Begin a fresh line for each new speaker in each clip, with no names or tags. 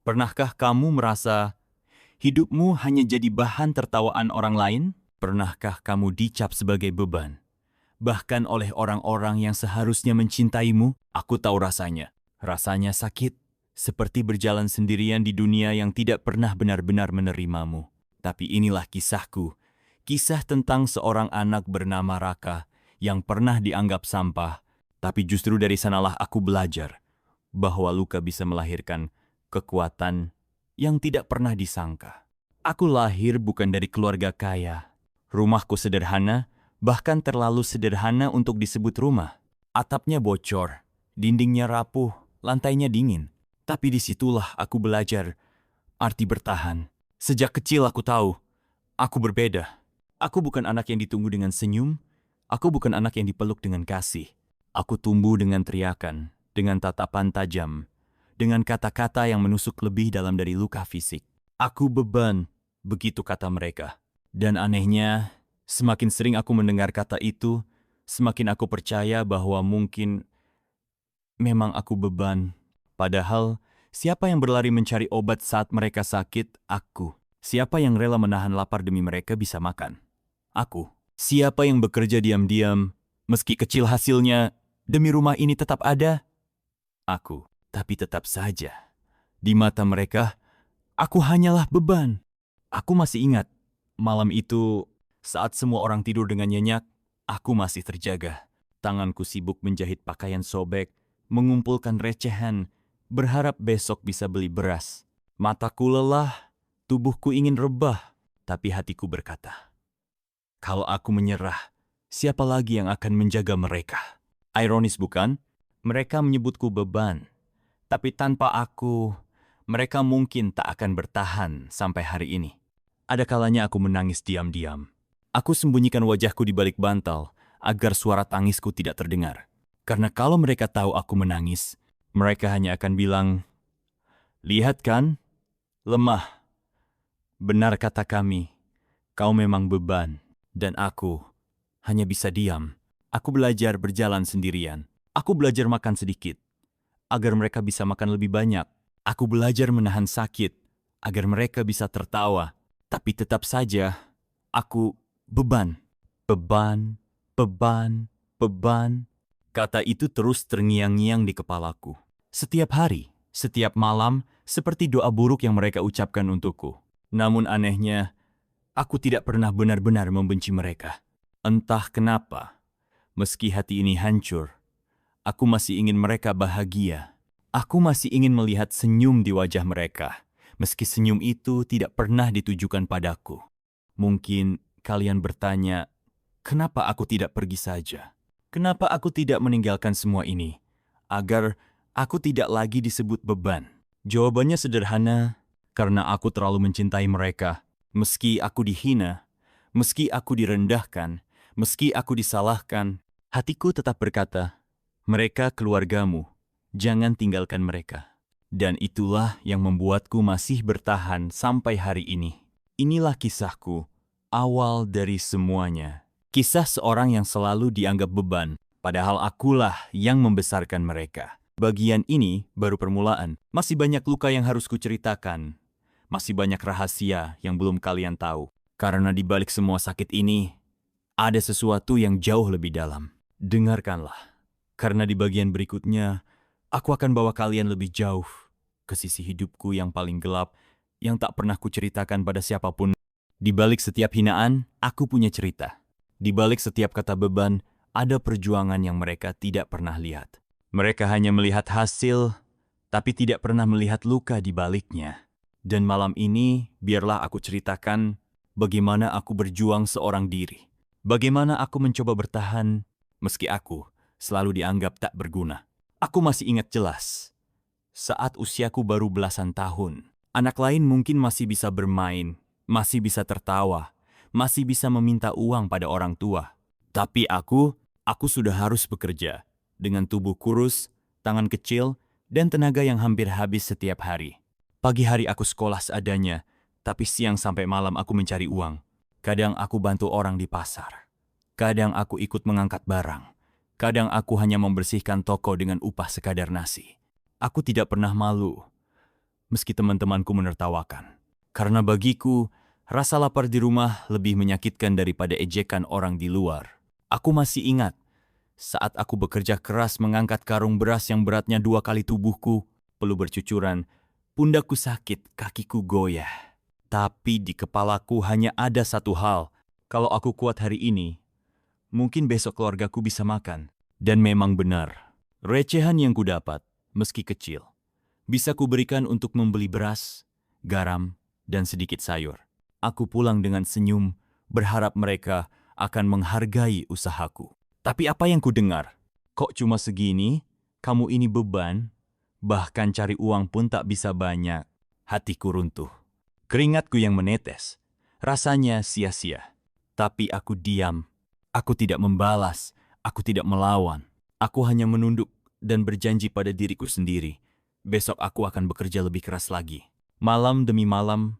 Pernahkah kamu merasa hidupmu hanya jadi bahan tertawaan orang lain? Pernahkah kamu dicap sebagai beban? Bahkan oleh orang-orang yang seharusnya mencintaimu? Aku tahu rasanya. Rasanya sakit, seperti berjalan sendirian di dunia yang tidak pernah benar-benar menerimamu. Tapi inilah kisahku. Kisah tentang seorang anak bernama Raka yang pernah dianggap sampah. Tapi justru dari sanalah aku belajar bahwa luka bisa melahirkan kekuatan yang tidak pernah disangka. Aku lahir bukan dari keluarga kaya. Rumahku sederhana, bahkan terlalu sederhana untuk disebut rumah. Atapnya bocor, dindingnya rapuh, lantainya dingin. Tapi disitulah aku belajar arti bertahan. Sejak kecil aku tahu, aku berbeda. Aku bukan anak yang ditunggu dengan senyum, aku bukan anak yang dipeluk dengan kasih. Aku tumbuh dengan teriakan, dengan tatapan tajam, dengan kata-kata yang menusuk lebih dalam dari luka fisik. Aku beban, begitu kata mereka. Dan anehnya, semakin sering aku mendengar kata itu, semakin aku percaya bahwa mungkin memang aku beban. Padahal, siapa yang berlari mencari obat saat mereka sakit? Aku. Siapa yang rela menahan lapar demi mereka bisa makan? Aku. Siapa yang bekerja diam-diam, meski kecil hasilnya, demi rumah ini tetap ada? Aku. Tapi tetap saja, di mata mereka, aku hanyalah beban. Aku masih ingat, malam itu, saat semua orang tidur dengan nyenyak, aku masih terjaga. Tanganku sibuk menjahit pakaian sobek, mengumpulkan recehan, berharap besok bisa beli beras. Mataku lelah, tubuhku ingin rebah, tapi hatiku berkata, kalau aku menyerah, siapa lagi yang akan menjaga mereka? Ironis bukan? Mereka menyebutku beban. Tapi tanpa aku, mereka mungkin tak akan bertahan sampai hari ini. Ada kalanya aku menangis diam-diam. Aku sembunyikan wajahku di balik bantal agar suara tangisku tidak terdengar. Karena kalau mereka tahu aku menangis, mereka hanya akan bilang, "Lihat kan, lemah. Benar kata kami, kau memang beban." Dan aku hanya bisa diam. Aku belajar berjalan sendirian. Aku belajar makan sedikit agar mereka bisa makan lebih banyak. Aku belajar menahan sakit, agar mereka bisa tertawa. Tapi tetap saja, aku beban. Beban, beban, beban. Kata itu terus terngiang-ngiang di kepalaku. Setiap hari, setiap malam, seperti doa buruk yang mereka ucapkan untukku. Namun anehnya, aku tidak pernah benar-benar membenci mereka. Entah kenapa, meski hati ini hancur, aku masih ingin mereka bahagia. Aku masih ingin melihat senyum di wajah mereka, meski senyum itu tidak pernah ditujukan padaku. Mungkin kalian bertanya, kenapa aku tidak pergi saja? Kenapa aku tidak meninggalkan semua ini? Agar aku tidak lagi disebut beban. Jawabannya sederhana, karena aku terlalu mencintai mereka. Meski aku dihina, meski aku direndahkan, meski aku disalahkan, hatiku tetap berkata, mereka keluargamu, jangan tinggalkan mereka. Dan itulah yang membuatku masih bertahan sampai hari ini. Inilah kisahku, awal dari semuanya. Kisah seorang yang selalu dianggap beban, padahal akulah yang membesarkan mereka. Bagian ini baru permulaan. Masih banyak luka yang harus kuceritakan. Masih banyak rahasia yang belum kalian tahu. Karena di balik semua sakit ini, ada sesuatu yang jauh lebih dalam. Dengarkanlah. Karena di bagian berikutnya, aku akan bawa kalian lebih jauh ke sisi hidupku yang paling gelap, yang tak pernah kuceritakan pada siapapun. Di balik setiap hinaan, aku punya cerita. Di balik setiap kata beban, ada perjuangan yang mereka tidak pernah lihat. Mereka hanya melihat hasil, tapi tidak pernah melihat luka di baliknya. Dan malam ini, biarlah aku ceritakan bagaimana aku berjuang seorang diri. Bagaimana aku mencoba bertahan, meski aku selalu dianggap tak berguna. Aku masih ingat jelas, saat usiaku baru belasan tahun, anak lain mungkin masih bisa bermain, masih bisa tertawa, masih bisa meminta uang pada orang tua. Tapi aku sudah harus bekerja, dengan tubuh kurus, tangan kecil, dan tenaga yang hampir habis setiap hari. Pagi hari aku sekolah seadanya, tapi siang sampai malam aku mencari uang. Kadang aku bantu orang di pasar. Kadang aku ikut mengangkat barang. Kadang aku hanya membersihkan toko dengan upah sekadar nasi. Aku tidak pernah malu meski teman-temanku menertawakan. Karena bagiku, rasa lapar di rumah lebih menyakitkan daripada ejekan orang di luar. Aku masih ingat, saat aku bekerja keras mengangkat karung beras yang beratnya 2 kali tubuhku, peluh bercucuran, pundakku sakit, kakiku goyah. Tapi di kepalaku hanya ada satu hal. Kalau aku kuat hari ini, mungkin besok keluargaku bisa makan. Dan memang benar. Recehan yang kudapat, meski kecil, bisa kuberikan untuk membeli beras, garam, dan sedikit sayur. Aku pulang dengan senyum, berharap mereka akan menghargai usahaku. Tapi apa yang kudengar? Kok cuma segini? Kamu ini beban? Bahkan cari uang pun tak bisa banyak. Hatiku runtuh. Keringatku yang menetes. Rasanya sia-sia. Tapi aku diam. Aku tidak membalas. Aku tidak melawan. Aku hanya menunduk dan berjanji pada diriku sendiri. Besok aku akan bekerja lebih keras lagi. Malam demi malam,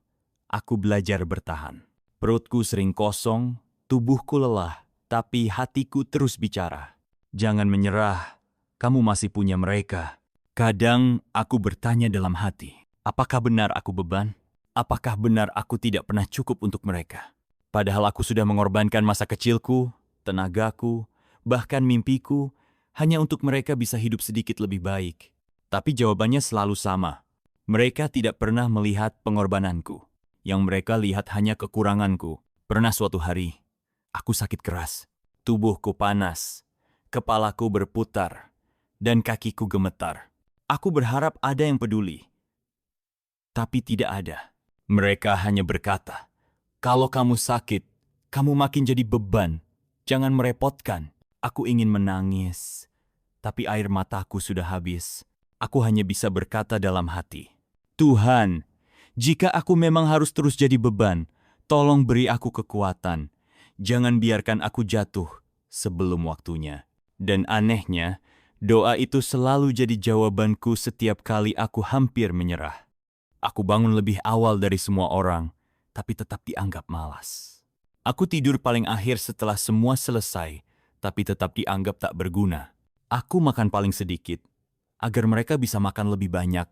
aku belajar bertahan. Perutku sering kosong, tubuhku lelah, tapi hatiku terus bicara. Jangan menyerah, kamu masih punya mereka. Kadang aku bertanya dalam hati, apakah benar aku beban? Apakah benar aku tidak pernah cukup untuk mereka? Padahal aku sudah mengorbankan masa kecilku, tenagaku, bahkan mimpiku, hanya untuk mereka bisa hidup sedikit lebih baik. Tapi jawabannya selalu sama. Mereka tidak pernah melihat pengorbananku. Yang mereka lihat hanya kekuranganku. Pernah suatu hari, aku sakit keras. Tubuhku panas, kepalaku berputar, dan kakiku gemetar. Aku berharap ada yang peduli. Tapi tidak ada. Mereka hanya berkata, kalau kamu sakit, kamu makin jadi beban. Jangan merepotkan. Aku ingin menangis, tapi air mataku sudah habis. Aku hanya bisa berkata dalam hati, Tuhan, jika aku memang harus terus jadi beban, tolong beri aku kekuatan. Jangan biarkan aku jatuh sebelum waktunya. Dan anehnya, doa itu selalu jadi jawabanku setiap kali aku hampir menyerah. Aku bangun lebih awal dari semua orang, tapi tetap dianggap malas. Aku tidur paling akhir setelah semua selesai, tapi tetap dianggap tak berguna. Aku makan paling sedikit, agar mereka bisa makan lebih banyak,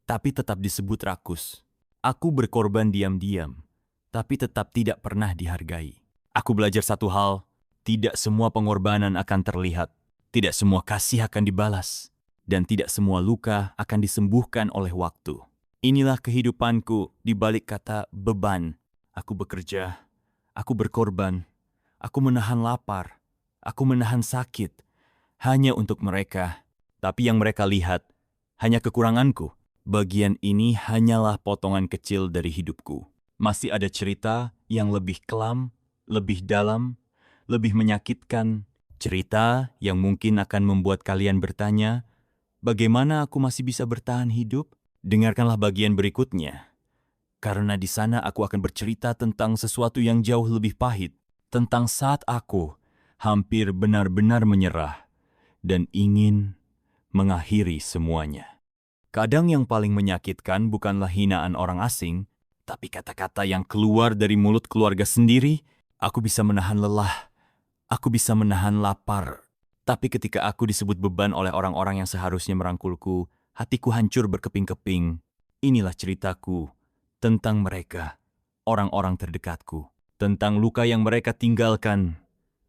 tapi tetap disebut rakus. Aku berkorban diam-diam, tapi tetap tidak pernah dihargai. Aku belajar satu hal, tidak semua pengorbanan akan terlihat, tidak semua kasih akan dibalas, dan tidak semua luka akan disembuhkan oleh waktu. Inilah kehidupanku di balik kata beban. Aku bekerja, aku berkorban, aku menahan lapar, aku menahan sakit, hanya untuk mereka. Tapi yang mereka lihat, hanya kekuranganku. Bagian ini hanyalah potongan kecil dari hidupku. Masih ada cerita yang lebih kelam, lebih dalam, lebih menyakitkan. Cerita yang mungkin akan membuat kalian bertanya, bagaimana aku masih bisa bertahan hidup? Dengarkanlah bagian berikutnya. Karena di sana aku akan bercerita tentang sesuatu yang jauh lebih pahit. Tentang saat aku hampir benar-benar menyerah dan ingin mengakhiri semuanya. Kadang yang paling menyakitkan bukanlah hinaan orang asing, tapi kata-kata yang keluar dari mulut keluarga sendiri. Aku bisa menahan lelah, aku bisa menahan lapar. Tapi ketika aku disebut beban oleh orang-orang yang seharusnya merangkulku, hatiku hancur berkeping-keping. Inilah ceritaku tentang mereka, orang-orang terdekatku, tentang luka yang mereka tinggalkan,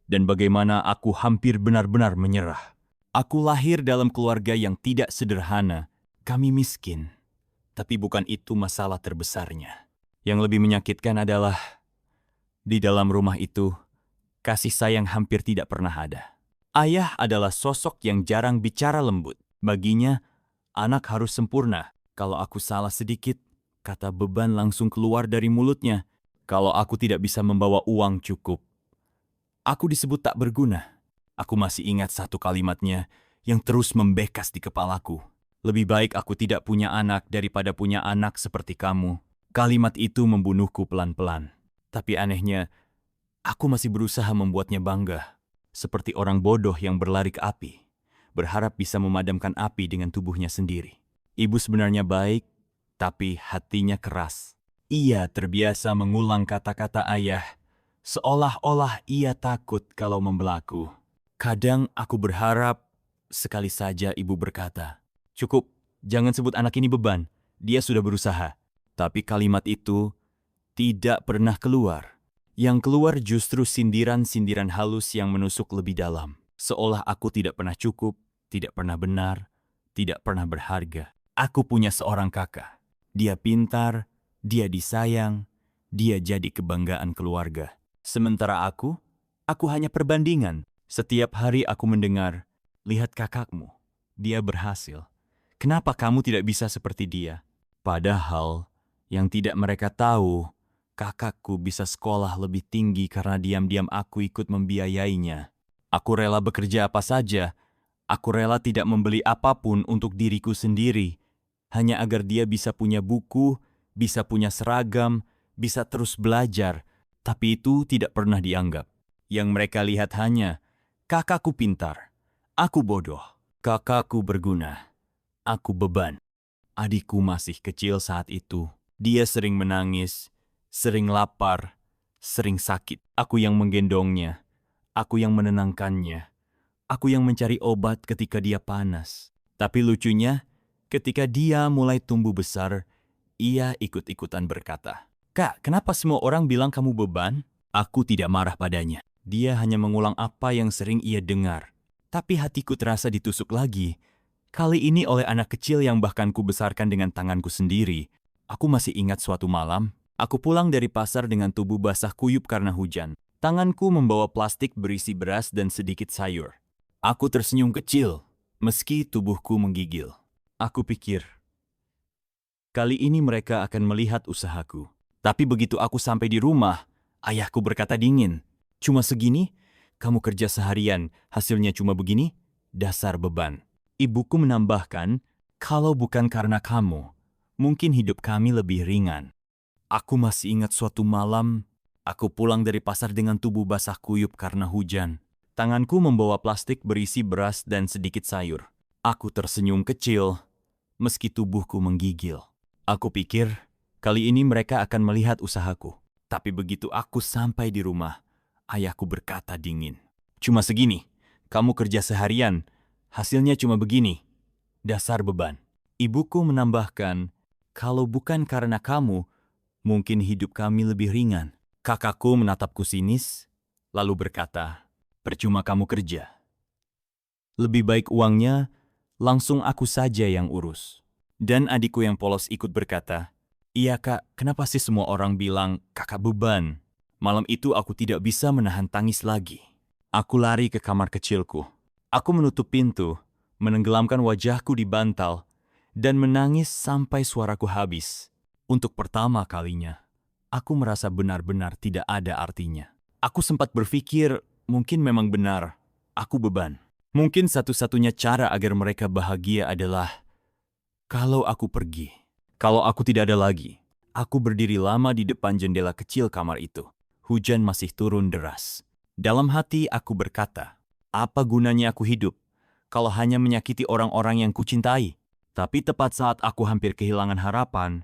dan bagaimana aku hampir benar-benar menyerah. Aku lahir dalam keluarga yang tidak sederhana. Kami miskin, tapi bukan itu masalah terbesarnya. Yang lebih menyakitkan adalah, di dalam rumah itu, kasih sayang hampir tidak pernah ada. Ayah adalah sosok yang jarang bicara lembut. Baginya, anak harus sempurna. Kalau aku salah sedikit, kata beban langsung keluar dari mulutnya. Kalau aku tidak bisa membawa uang cukup, aku disebut tak berguna. Aku masih ingat satu kalimatnya yang terus membekas di kepalaku. Lebih baik aku tidak punya anak daripada punya anak seperti kamu. Kalimat itu membunuhku pelan-pelan. Tapi anehnya, aku masih berusaha membuatnya bangga. Seperti orang bodoh yang berlari ke api, berharap bisa memadamkan api dengan tubuhnya sendiri. Ibu sebenarnya baik, tapi hatinya keras. Ia terbiasa mengulang kata-kata ayah, seolah-olah ia takut kalau membelaku. Kadang aku berharap sekali saja ibu berkata, cukup, jangan sebut anak ini beban. Dia sudah berusaha, tapi kalimat itu tidak pernah keluar. Yang keluar justru sindiran-sindiran halus yang menusuk lebih dalam. Seolah aku tidak pernah cukup, tidak pernah benar, tidak pernah berharga. Aku punya seorang kakak. Dia pintar, dia disayang, dia jadi kebanggaan keluarga. Sementara aku hanya perbandingan. Setiap hari aku mendengar, lihat kakakmu, dia berhasil. Kenapa kamu tidak bisa seperti dia? Padahal yang tidak mereka tahu, kakakku bisa sekolah lebih tinggi karena diam-diam aku ikut membiayainya. Aku rela bekerja apa saja. Aku rela tidak membeli apapun untuk diriku sendiri, hanya agar dia bisa punya buku, bisa punya seragam, bisa terus belajar. Tapi itu tidak pernah dianggap. Yang mereka lihat hanya, kakakku pintar, aku bodoh, kakakku berguna, aku beban. Adikku masih kecil saat itu. Dia sering menangis, sering lapar, sering sakit. Aku yang menggendongnya, aku yang menenangkannya, aku yang mencari obat ketika dia panas. Tapi lucunya, ketika dia mulai tumbuh besar, ia ikut-ikutan berkata, "Kak, kenapa semua orang bilang kamu beban?" Aku tidak marah padanya. Dia hanya mengulang apa yang sering ia dengar. Tapi hatiku terasa ditusuk lagi. Kali ini oleh anak kecil yang bahkan kubesarkan dengan tanganku sendiri. Aku masih ingat suatu malam, aku pulang dari pasar dengan tubuh basah kuyup karena hujan. Tanganku membawa plastik berisi beras dan sedikit sayur. Aku tersenyum kecil, meski tubuhku menggigil. Aku pikir, kali ini mereka akan melihat usahaku. Tapi begitu aku sampai di rumah, ayahku berkata dingin, "Cuma segini? Kamu kerja seharian, hasilnya cuma begini? Dasar beban." Ibuku menambahkan, "Kalau bukan karena kamu, mungkin hidup kami lebih ringan." Aku masih ingat suatu malam, aku pulang dari pasar dengan tubuh basah kuyup karena hujan. Tanganku membawa plastik berisi beras dan sedikit sayur. Aku tersenyum kecil, meski tubuhku menggigil. Aku pikir, kali ini mereka akan melihat usahaku. Tapi begitu aku sampai di rumah, ayahku berkata dingin, "Cuma segini, kamu kerja seharian, hasilnya cuma begini, dasar beban." Ibuku menambahkan, "Kalau bukan karena kamu, mungkin hidup kami lebih ringan." Kakakku menatapku sinis, lalu berkata, "Percuma kamu kerja. Lebih baik uangnya, langsung aku saja yang urus." Dan adikku yang polos ikut berkata, "Iya kak, kenapa sih semua orang bilang kakak beban?" Malam itu aku tidak bisa menahan tangis lagi. Aku lari ke kamar kecilku. Aku menutup pintu, menenggelamkan wajahku di bantal, dan menangis sampai suaraku habis. Untuk pertama kalinya, aku merasa benar-benar tidak ada artinya. Aku sempat berpikir, mungkin memang benar, aku beban. Mungkin satu-satunya cara agar mereka bahagia adalah kalau aku pergi. Kalau aku tidak ada lagi. Aku berdiri lama di depan jendela kecil kamar itu. Hujan masih turun deras. Dalam hati aku berkata, apa gunanya aku hidup kalau hanya menyakiti orang-orang yang kucintai? Tapi tepat saat aku hampir kehilangan harapan,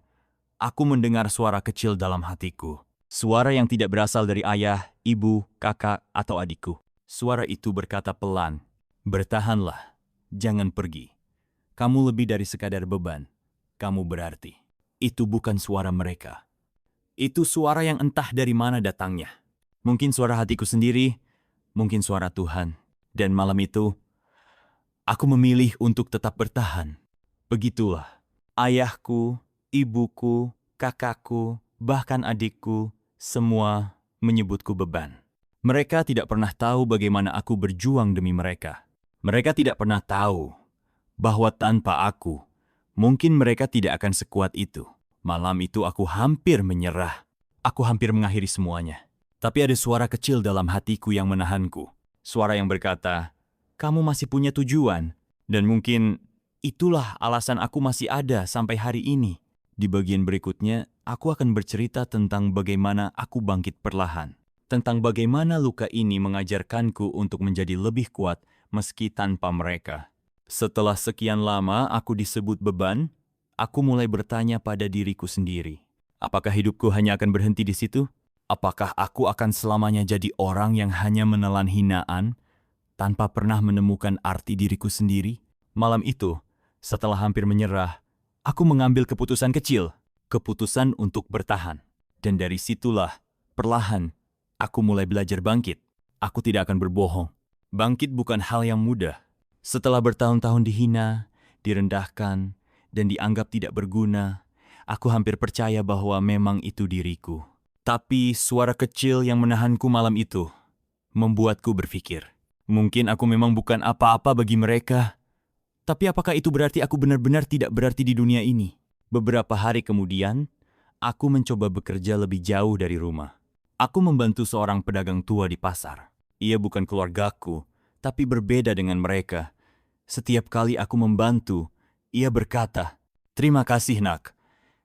aku mendengar suara kecil dalam hatiku. Suara yang tidak berasal dari ayah, ibu, kakak, atau adikku. Suara itu berkata pelan, "Bertahanlah, jangan pergi. Kamu lebih dari sekadar beban. Kamu berarti." Itu bukan suara mereka. Itu suara yang entah dari mana datangnya. Mungkin suara hatiku sendiri, mungkin suara Tuhan. Dan malam itu, aku memilih untuk tetap bertahan. Begitulah, ayahku, ibuku, kakakku, bahkan adikku, semua menyebutku beban. Mereka tidak pernah tahu bagaimana aku berjuang demi mereka. Mereka tidak pernah tahu bahwa tanpa aku, mungkin mereka tidak akan sekuat itu. Malam itu aku hampir menyerah. Aku hampir mengakhiri semuanya. Tapi ada suara kecil dalam hatiku yang menahanku. Suara yang berkata, "Kamu masih punya tujuan." Dan mungkin itulah alasan aku masih ada sampai hari ini. Di bagian berikutnya, aku akan bercerita tentang bagaimana aku bangkit perlahan. Tentang bagaimana luka ini mengajarkanku untuk menjadi lebih kuat meski tanpa mereka. Setelah sekian lama aku disebut beban, aku mulai bertanya pada diriku sendiri. Apakah hidupku hanya akan berhenti di situ? Apakah aku akan selamanya jadi orang yang hanya menelan hinaan, tanpa pernah menemukan arti diriku sendiri? Malam itu, setelah hampir menyerah, Aku mengambil keputusan kecil, keputusan untuk bertahan. Dan dari situlah, perlahan, aku mulai belajar bangkit. Aku tidak akan berbohong. Bangkit bukan hal yang mudah. Setelah bertahun-tahun dihina, direndahkan, dan dianggap tidak berguna, aku hampir percaya bahwa memang itu diriku. Tapi suara kecil yang menahanku malam itu membuatku berpikir, mungkin aku memang bukan apa-apa bagi mereka. Tapi apakah itu berarti aku benar-benar tidak berarti di dunia ini? Beberapa hari kemudian, aku mencoba bekerja lebih jauh dari rumah. Aku membantu seorang pedagang tua di pasar. Ia bukan keluargaku, tapi berbeda dengan mereka. Setiap kali aku membantu, ia berkata, "Terima kasih, Nak.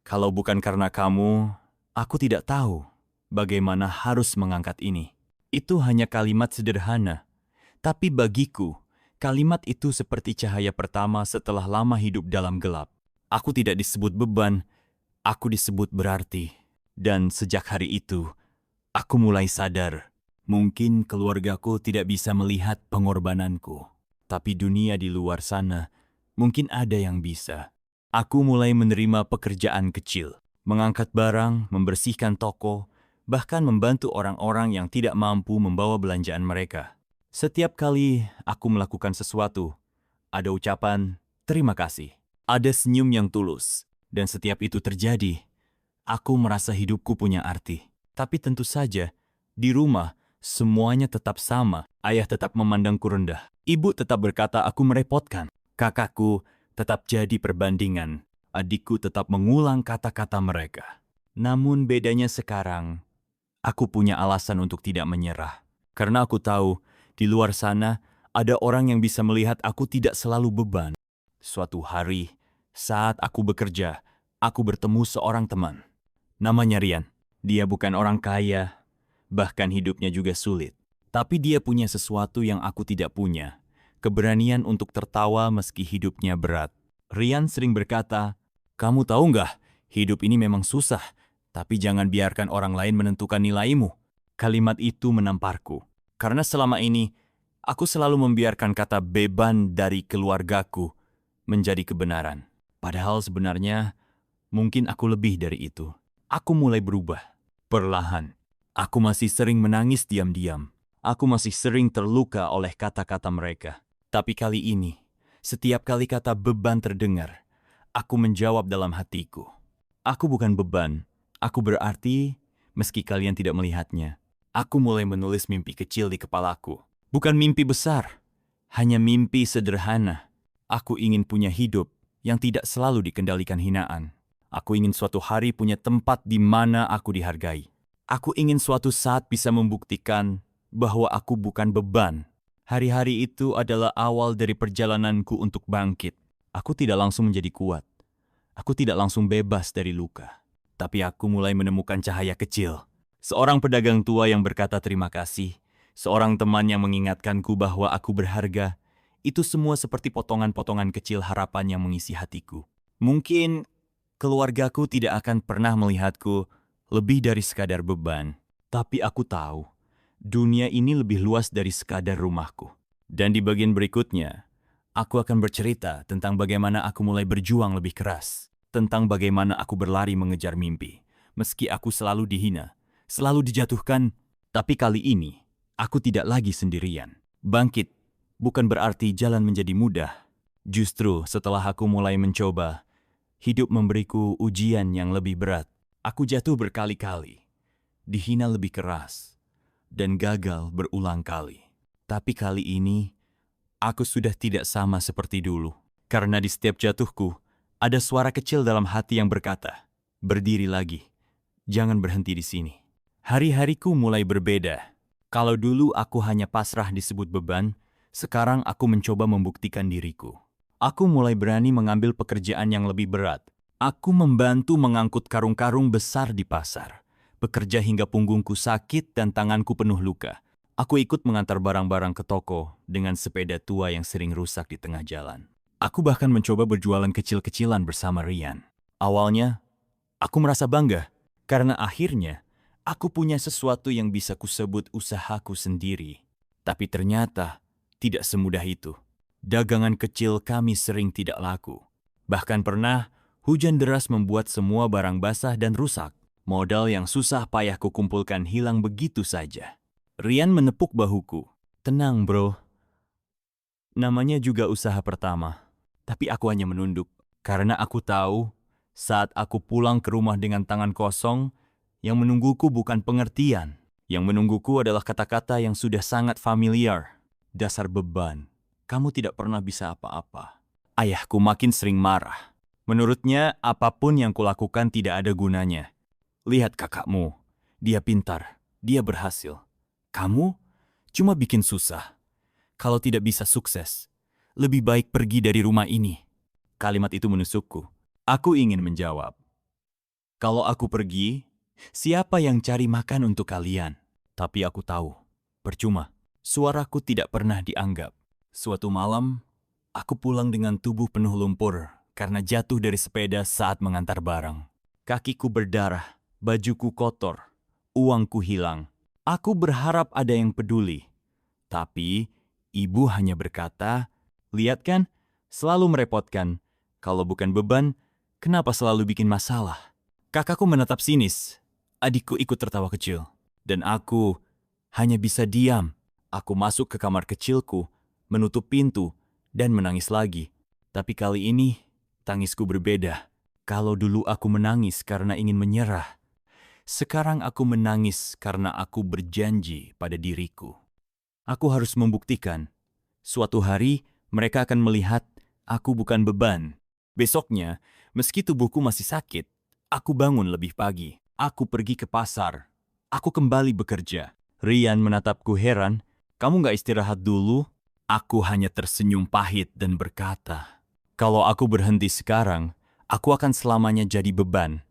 Kalau bukan karena kamu, aku tidak tahu bagaimana harus mengangkat ini." Itu hanya kalimat sederhana, tapi bagiku, kalimat itu seperti cahaya pertama setelah lama hidup dalam gelap. Aku tidak disebut beban, aku disebut berarti. Dan sejak hari itu, aku mulai sadar, mungkin keluargaku tidak bisa melihat pengorbananku. Tapi dunia di luar sana, mungkin ada yang bisa. Aku mulai menerima pekerjaan kecil, mengangkat barang, membersihkan toko, bahkan membantu orang-orang yang tidak mampu membawa belanjaan mereka. Setiap kali aku melakukan sesuatu, ada ucapan terima kasih, ada senyum yang tulus, dan setiap itu terjadi, aku merasa hidupku punya arti. Tapi tentu saja, di rumah semuanya tetap sama. Ayah tetap memandangku rendah, ibu tetap berkata aku merepotkan, kakakku tetap jadi perbandingan, adikku tetap mengulang kata-kata mereka. Namun bedanya sekarang, aku punya alasan untuk tidak menyerah, karena aku tahu di luar sana, ada orang yang bisa melihat aku tidak selalu beban. Suatu hari, saat aku bekerja, aku bertemu seorang teman. Namanya Rian. Dia bukan orang kaya, bahkan hidupnya juga sulit. Tapi dia punya sesuatu yang aku tidak punya. Keberanian untuk tertawa meski hidupnya berat. Rian sering berkata, "Kamu tahu nggak, hidup ini memang susah, tapi jangan biarkan orang lain menentukan nilaimu." Kalimat itu menamparku. Karena selama ini, aku selalu membiarkan kata beban dari keluargaku menjadi kebenaran. Padahal sebenarnya, mungkin aku lebih dari itu. Aku mulai berubah. Perlahan. Aku masih sering menangis diam-diam. Aku masih sering terluka oleh kata-kata mereka. Tapi kali ini, setiap kali kata beban terdengar, aku menjawab dalam hatiku. Aku bukan beban. Aku berarti meski kalian tidak melihatnya. Aku mulai menulis mimpi kecil di kepalaku. Bukan mimpi besar, hanya mimpi sederhana. Aku ingin punya hidup yang tidak selalu dikendalikan hinaan. Aku ingin suatu hari punya tempat di mana aku dihargai. Aku ingin suatu saat bisa membuktikan bahwa aku bukan beban. Hari-hari itu adalah awal dari perjalananku untuk bangkit. Aku tidak langsung menjadi kuat. Aku tidak langsung bebas dari luka. Tapi aku mulai menemukan cahaya kecil. Seorang pedagang tua yang berkata terima kasih, seorang teman yang mengingatkanku bahwa aku berharga, itu semua seperti potongan-potongan kecil harapan yang mengisi hatiku. Mungkin keluargaku tidak akan pernah melihatku lebih dari sekadar beban, tapi aku tahu dunia ini lebih luas dari sekadar rumahku. Dan di bagian berikutnya, aku akan bercerita tentang bagaimana aku mulai berjuang lebih keras, tentang bagaimana aku berlari mengejar mimpi, meski aku selalu dihina, selalu dijatuhkan, tapi kali ini, aku tidak lagi sendirian. Bangkit bukan berarti jalan menjadi mudah. Justru setelah aku mulai mencoba, hidup memberiku ujian yang lebih berat. Aku jatuh berkali-kali, dihina lebih keras, dan gagal berulang kali. Tapi kali ini, aku sudah tidak sama seperti dulu. Karena di setiap jatuhku, ada suara kecil dalam hati yang berkata, "Berdiri lagi, jangan berhenti di sini." Hari-hariku mulai berbeda. Kalau dulu aku hanya pasrah disebut beban, sekarang aku mencoba membuktikan diriku. Aku mulai berani mengambil pekerjaan yang lebih berat. Aku membantu mengangkut karung-karung besar di pasar. Bekerja hingga punggungku sakit dan tanganku penuh luka. Aku ikut mengantar barang-barang ke toko dengan sepeda tua yang sering rusak di tengah jalan. Aku bahkan mencoba berjualan kecil-kecilan bersama Rian. Awalnya, aku merasa bangga karena akhirnya aku punya sesuatu yang bisa kusebut usahaku sendiri. Tapi ternyata tidak semudah itu. Dagangan kecil kami sering tidak laku. Bahkan pernah Hujan deras membuat semua barang basah dan rusak. Modal yang susah payah kukumpulkan hilang begitu saja. Rian menepuk bahuku. Tenang, bro. Namanya juga usaha pertama. Tapi aku hanya menunduk. Karena aku tahu, saat aku pulang ke rumah dengan tangan kosong, yang menungguku bukan pengertian. Yang menungguku adalah kata-kata yang sudah sangat familiar. Dasar beban. Kamu tidak pernah bisa apa-apa. Ayahku makin sering marah. Menurutnya, apapun yang kulakukan tidak ada gunanya. Lihat kakakmu. Dia pintar. Dia berhasil. Kamu cuma bikin susah. Kalau tidak bisa sukses, lebih baik pergi dari rumah ini. Kalimat itu menusukku. Aku ingin menjawab. Kalau aku pergi, siapa yang cari makan untuk kalian? Tapi aku tahu, percuma. Suaraku tidak pernah dianggap. Suatu malam, aku pulang dengan tubuh penuh lumpur karena jatuh dari sepeda saat mengantar barang. Kakiku berdarah, bajuku kotor, uangku hilang. Aku berharap ada yang peduli. Tapi, ibu hanya berkata, lihat kan, selalu merepotkan. Kalau bukan beban, kenapa selalu bikin masalah? Kakakku menatap sinis. Adikku ikut tertawa kecil. Dan aku hanya bisa diam. Aku masuk ke kamar kecilku, menutup pintu, dan menangis lagi. Tapi kali ini, tangisku berbeda. Kalau dulu aku menangis karena ingin menyerah, sekarang aku menangis karena aku berjanji pada diriku. Aku harus membuktikan. Suatu hari, mereka akan melihat aku bukan beban. Besoknya, meski tubuhku masih sakit, aku bangun lebih pagi. Aku pergi ke pasar. Aku kembali bekerja. Rian menatapku heran. Kamu nggak istirahat dulu? Aku hanya tersenyum pahit dan berkata, kalau aku berhenti sekarang, aku akan selamanya jadi beban.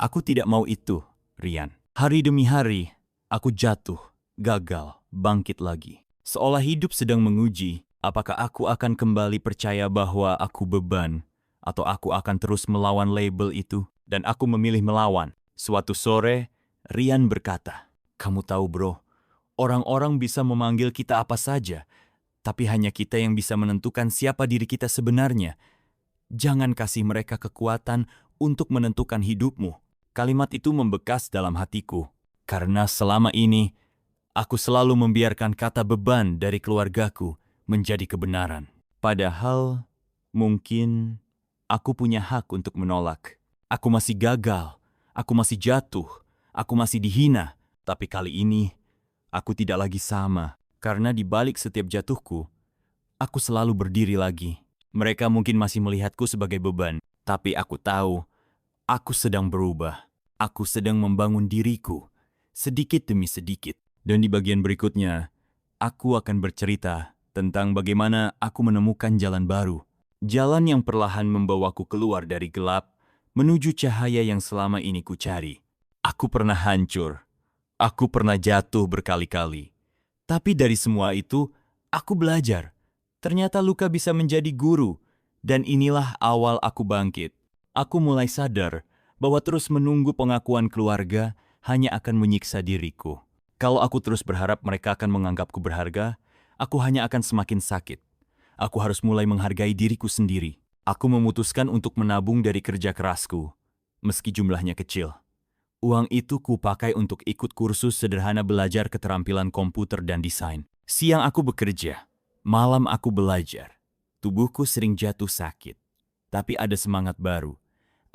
Aku tidak mau itu, Rian. Hari demi hari, aku jatuh, gagal, bangkit lagi. Seolah hidup sedang menguji, apakah aku akan kembali percaya bahwa aku beban, atau aku akan terus melawan label itu, dan aku memilih melawan. Suatu sore, Rian berkata, kamu tahu bro, orang-orang bisa memanggil kita apa saja, tapi hanya kita yang bisa menentukan siapa diri kita sebenarnya. Jangan kasih mereka kekuatan untuk menentukan hidupmu. Kalimat itu membekas dalam hatiku, karena selama ini, aku selalu membiarkan kata beban dari keluargaku menjadi kebenaran. Padahal, mungkin aku punya hak untuk menolak. Aku masih gagal, aku masih jatuh, aku masih dihina. Tapi kali ini, aku tidak lagi sama. Karena di balik setiap jatuhku, aku selalu berdiri lagi. Mereka mungkin masih melihatku sebagai beban, tapi aku tahu, aku sedang berubah. Aku sedang membangun diriku, sedikit demi sedikit. Dan di bagian berikutnya, aku akan bercerita tentang bagaimana aku menemukan jalan baru. Jalan yang perlahan membawaku keluar dari gelap, menuju cahaya yang selama ini ku cari. Aku pernah hancur. Aku pernah jatuh berkali-kali. Tapi dari semua itu, aku belajar. Ternyata luka bisa menjadi guru, dan inilah awal aku bangkit. Aku mulai sadar bahwa terus menunggu pengakuan keluarga hanya akan menyiksa diriku. Kalau aku terus berharap mereka akan menganggapku berharga, aku hanya akan semakin sakit. Aku harus mulai menghargai diriku sendiri. Aku memutuskan untuk menabung dari kerja kerasku, meski jumlahnya kecil. Uang itu kupakai untuk ikut kursus sederhana belajar keterampilan komputer dan desain. Siang aku bekerja, malam aku belajar. Tubuhku sering jatuh sakit, tapi ada semangat baru.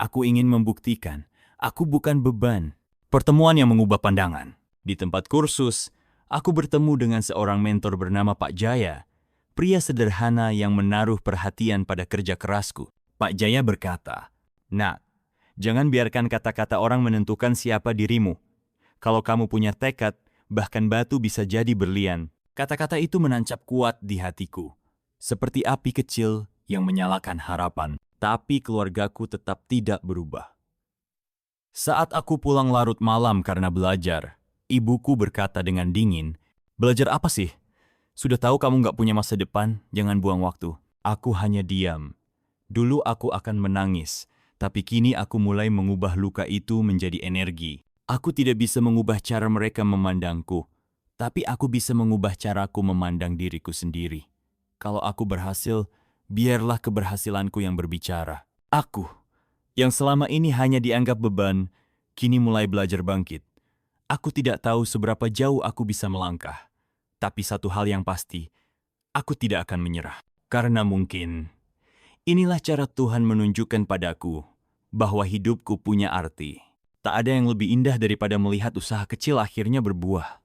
Aku ingin membuktikan, aku bukan beban. Pertemuan yang mengubah pandangan. Di tempat kursus, aku bertemu dengan seorang mentor bernama Pak Jaya, pria sederhana yang menaruh perhatian pada kerja kerasku. Pak Jaya berkata, "Nak, jangan biarkan kata-kata orang menentukan siapa dirimu. Kalau kamu punya tekad, bahkan batu bisa jadi berlian." Kata-kata itu menancap kuat di hatiku, seperti api kecil yang menyalakan harapan. Tapi keluargaku tetap tidak berubah. Saat aku pulang larut malam karena belajar, ibuku berkata dengan dingin, "Belajar apa sih? Sudah tahu kamu nggak punya masa depan, jangan buang waktu." Aku hanya diam. Dulu aku akan menangis, tapi kini aku mulai mengubah luka itu menjadi energi. Aku tidak bisa mengubah cara mereka memandangku, tapi aku bisa mengubah caraku memandang diriku sendiri. Kalau aku berhasil, biarlah keberhasilanku yang berbicara. yang selama ini hanya dianggap beban, kini mulai belajar bangkit. Aku tidak tahu seberapa jauh aku bisa melangkah, tapi satu hal yang pasti, aku tidak akan menyerah. Karena mungkin inilah cara Tuhan menunjukkan padaku bahwa hidupku punya arti. Tak ada yang lebih indah daripada melihat usaha kecil akhirnya berbuah.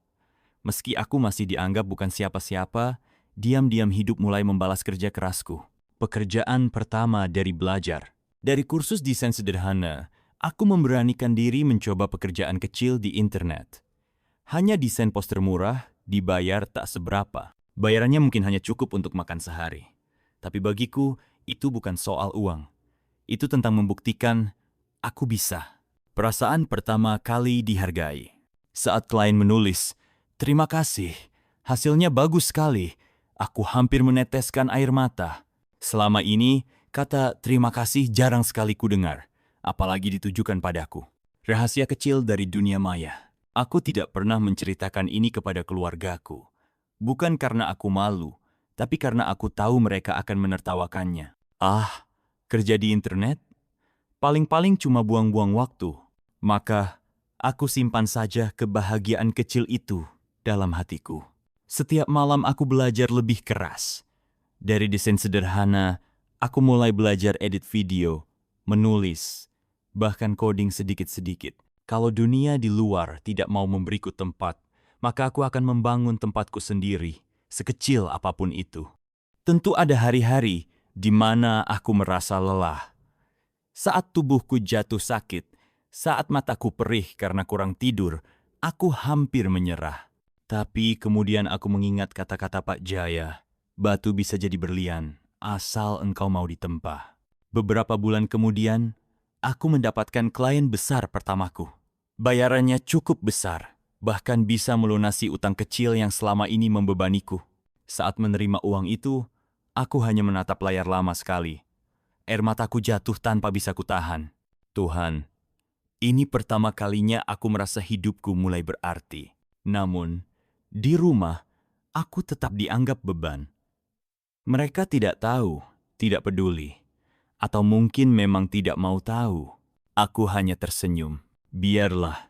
Meski aku masih dianggap bukan siapa-siapa, diam-diam hidup mulai membalas kerja kerasku. Pekerjaan pertama dari belajar. Dari kursus desain sederhana, aku memberanikan diri mencoba pekerjaan kecil di internet. Hanya desain poster murah, dibayar tak seberapa. Bayarannya mungkin hanya cukup untuk makan sehari. Tapi bagiku, itu bukan soal uang. Itu tentang membuktikan, aku bisa. Perasaan pertama kali dihargai. Saat klien menulis, "Terima kasih, hasilnya bagus sekali." Aku hampir meneteskan air mata. Selama ini, kata terima kasih jarang sekali kudengar, apalagi ditujukan padaku. Rahasia kecil dari dunia maya. Aku tidak pernah menceritakan ini kepada keluargaku. Bukan karena aku malu, tapi karena aku tahu mereka akan menertawakannya. Ah, kerja di internet? Paling-paling cuma buang-buang waktu. Maka, aku simpan saja kebahagiaan kecil itu dalam hatiku. Setiap malam aku belajar lebih keras. Dari desain sederhana, aku mulai belajar edit video, menulis, bahkan coding sedikit-sedikit. Kalau dunia di luar tidak mau memberiku tempat, maka aku akan membangun tempatku sendiri, sekecil apapun itu. Tentu ada hari-hari di mana aku merasa lelah. Saat tubuhku jatuh sakit, saat mataku perih karena kurang tidur, aku hampir menyerah. Tapi kemudian aku mengingat kata-kata Pak Jaya, batu bisa jadi berlian, asal engkau mau ditempa. Beberapa bulan kemudian, aku mendapatkan klien besar pertamaku. Bayarannya cukup besar, bahkan bisa melunasi utang kecil yang selama ini membebaniku. Saat menerima uang itu, aku hanya menatap layar lama sekali. Air mataku jatuh tanpa bisa kutahan. Tuhan, ini pertama kalinya aku merasa hidupku mulai berarti. Namun, di rumah, aku tetap dianggap beban. Mereka tidak tahu, tidak peduli, atau mungkin memang tidak mau tahu. Aku hanya tersenyum. Biarlah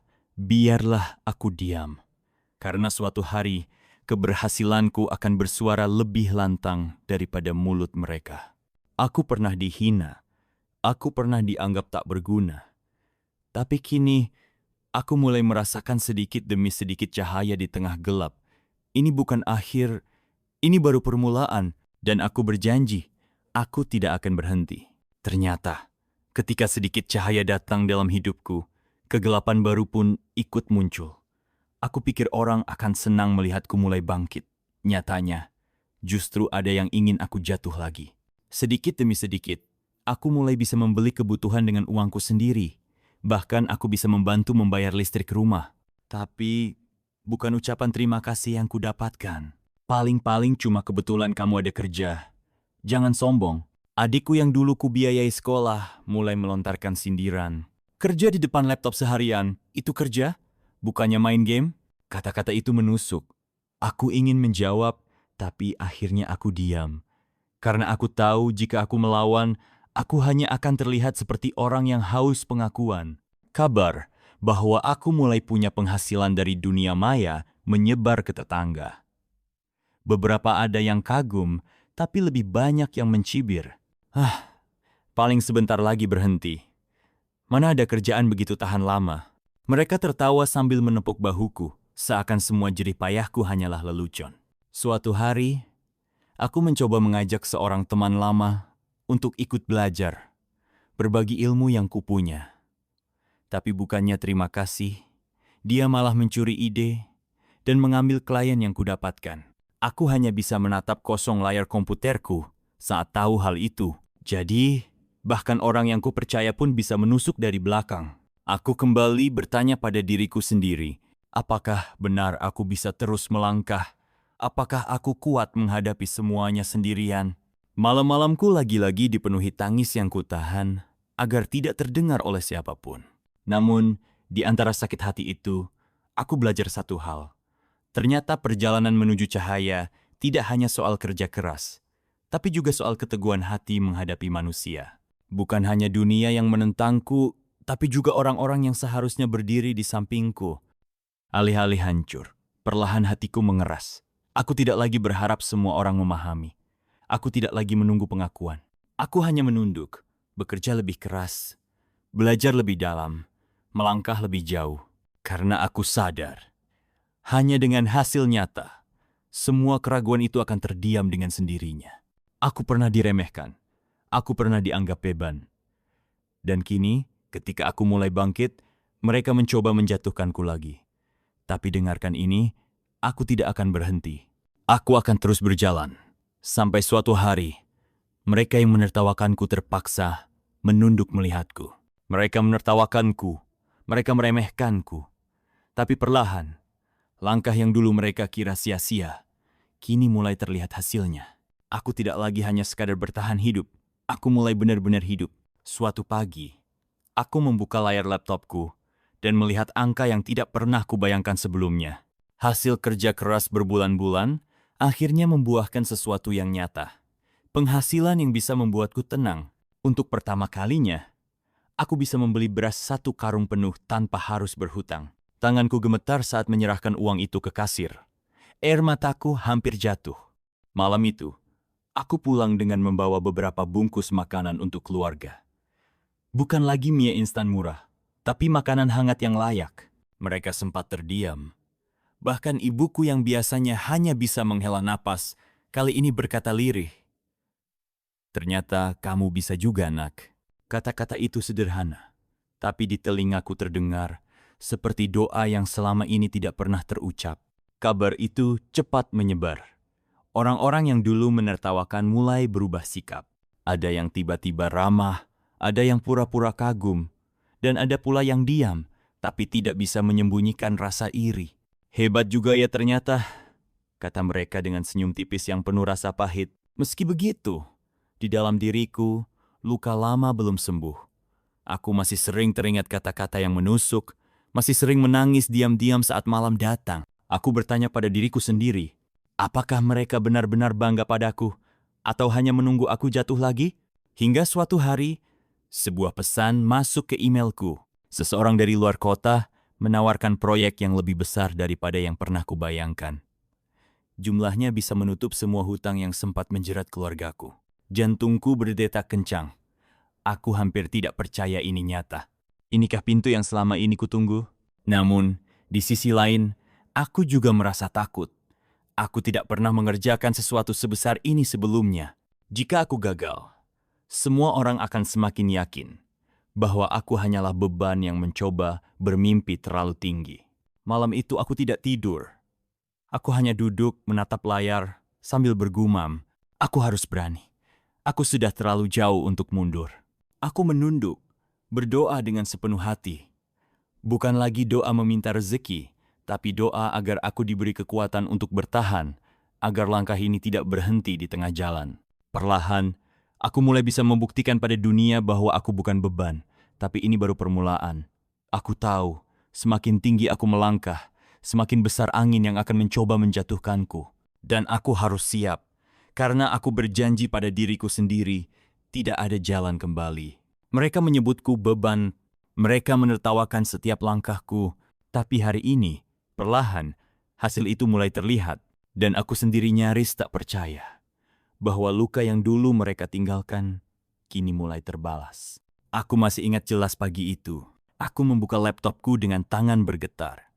aku diam. Karena suatu hari, keberhasilanku akan bersuara lebih lantang daripada mulut mereka. Aku pernah dihina, aku pernah dianggap tak berguna. Tapi kini, aku mulai merasakan sedikit demi sedikit cahaya di tengah gelap. Ini bukan akhir, ini baru permulaan. Dan aku berjanji, aku tidak akan berhenti. Ternyata, ketika sedikit cahaya datang dalam hidupku, kegelapan baru pun ikut muncul. Aku pikir orang akan senang melihatku mulai bangkit. Nyatanya, justru ada yang ingin aku jatuh lagi. Sedikit demi sedikit, aku mulai bisa membeli kebutuhan dengan uangku sendiri. Bahkan aku bisa membantu membayar listrik rumah. Tapi, bukan ucapan terima kasih yang kudapatkan. Paling-paling cuma kebetulan kamu ada kerja. Jangan sombong. Adikku yang dulu kubiayai sekolah mulai melontarkan sindiran. Kerja di depan laptop seharian, itu kerja? Bukannya main game? Kata-kata itu menusuk. Aku ingin menjawab, tapi akhirnya aku diam. Karena aku tahu jika aku melawan, aku hanya akan terlihat seperti orang yang haus pengakuan. Kabar bahwa aku mulai punya penghasilan dari dunia maya menyebar ke tetangga. Beberapa ada yang kagum, tapi lebih banyak yang mencibir. Paling sebentar lagi berhenti. Mana ada kerjaan begitu tahan lama. Mereka tertawa sambil menepuk bahuku, seakan semua jerih payahku hanyalah lelucon. Suatu hari, aku mencoba mengajak seorang teman lama untuk ikut belajar, berbagi ilmu yang kupunya. Tapi bukannya terima kasih, dia malah mencuri ide dan mengambil klien yang kudapatkan. Aku hanya bisa menatap kosong layar komputerku saat tahu hal itu. Jadi, bahkan orang yang kupercaya pun bisa menusuk dari belakang. Aku kembali bertanya pada diriku sendiri, apakah benar aku bisa terus melangkah? Apakah aku kuat menghadapi semuanya sendirian? Malam-malamku lagi-lagi dipenuhi tangis yang kutahan agar tidak terdengar oleh siapapun. Namun, di antara sakit hati itu, aku belajar satu hal. Ternyata perjalanan menuju cahaya tidak hanya soal kerja keras, tapi juga soal keteguhan hati menghadapi manusia. Bukan hanya dunia yang menentangku, tapi juga orang-orang yang seharusnya berdiri di sampingku. Alih-alih hancur, perlahan hatiku mengeras. Aku tidak lagi berharap semua orang memahami. Aku tidak lagi menunggu pengakuan. Aku hanya menunduk, bekerja lebih keras, belajar lebih dalam, melangkah lebih jauh. Karena aku sadar, hanya dengan hasil nyata, semua keraguan itu akan terdiam dengan sendirinya. Aku pernah diremehkan, aku pernah dianggap beban. Dan kini, ketika aku mulai bangkit, mereka mencoba menjatuhkanku lagi. Tapi dengarkan ini, aku tidak akan berhenti. Aku akan terus berjalan, sampai suatu hari, mereka yang menertawakanku terpaksa menunduk melihatku. Mereka menertawakanku, mereka meremehkanku. Tapi perlahan, langkah yang dulu mereka kira sia-sia, kini mulai terlihat hasilnya. Aku tidak lagi hanya sekadar bertahan hidup, aku mulai benar-benar hidup. Suatu pagi, aku membuka layar laptopku dan melihat angka yang tidak pernah kubayangkan sebelumnya. Hasil kerja keras berbulan-bulan akhirnya membuahkan sesuatu yang nyata. Penghasilan yang bisa membuatku tenang. Untuk pertama kalinya, aku bisa membeli beras 1 karung penuh tanpa harus berhutang. Tanganku gemetar saat menyerahkan uang itu ke kasir. Air mataku hampir jatuh. Malam itu, aku pulang dengan membawa beberapa bungkus makanan untuk keluarga. Bukan lagi mie instan murah, tapi makanan hangat yang layak. Mereka sempat terdiam. Bahkan ibuku yang biasanya hanya bisa menghela napas, kali ini berkata lirih. "Ternyata kamu bisa juga, nak." Kata-kata itu sederhana, tapi di telingaku terdengar seperti doa yang selama ini tidak pernah terucap. Kabar itu cepat menyebar. Orang-orang yang dulu menertawakan mulai berubah sikap. Ada yang tiba-tiba ramah, ada yang pura-pura kagum, dan ada pula yang diam, tapi tidak bisa menyembunyikan rasa iri. "Hebat juga ya ternyata," kata mereka dengan senyum tipis yang penuh rasa pahit. Meski begitu, di dalam diriku, luka lama belum sembuh. Aku masih sering teringat kata-kata yang menusuk, masih sering menangis diam-diam saat malam datang. Aku bertanya pada diriku sendiri, apakah mereka benar-benar bangga padaku, atau hanya menunggu aku jatuh lagi? Hingga suatu hari, sebuah pesan masuk ke emailku. Seseorang dari luar kota menawarkan proyek yang lebih besar daripada yang pernah kubayangkan. Jumlahnya bisa menutup semua hutang yang sempat menjerat keluargaku. Jantungku berdetak kencang. Aku hampir tidak percaya ini nyata. Inikah pintu yang selama ini kutunggu? Namun, di sisi lain, aku juga merasa takut. Aku tidak pernah mengerjakan sesuatu sebesar ini sebelumnya. Jika aku gagal, semua orang akan semakin yakin bahwa aku hanyalah beban yang mencoba bermimpi terlalu tinggi. Malam itu aku tidak tidur. Aku hanya duduk menatap layar sambil bergumam, aku harus berani. Aku sudah terlalu jauh untuk mundur. Aku menunduk, berdoa dengan sepenuh hati. Bukan lagi doa meminta rezeki, tapi doa agar aku diberi kekuatan untuk bertahan, agar langkah ini tidak berhenti di tengah jalan. Perlahan, aku mulai bisa membuktikan pada dunia bahwa aku bukan beban, tapi ini baru permulaan. Aku tahu, semakin tinggi aku melangkah, semakin besar angin yang akan mencoba menjatuhkanku. Dan aku harus siap, karena aku berjanji pada diriku sendiri, tidak ada jalan kembali. Mereka menyebutku beban, mereka menertawakan setiap langkahku, tapi hari ini, perlahan, hasil itu mulai terlihat, dan aku sendiri nyaris tak percaya bahwa luka yang dulu mereka tinggalkan, kini mulai terbalas. Aku masih ingat jelas pagi itu. Aku membuka laptopku dengan tangan bergetar.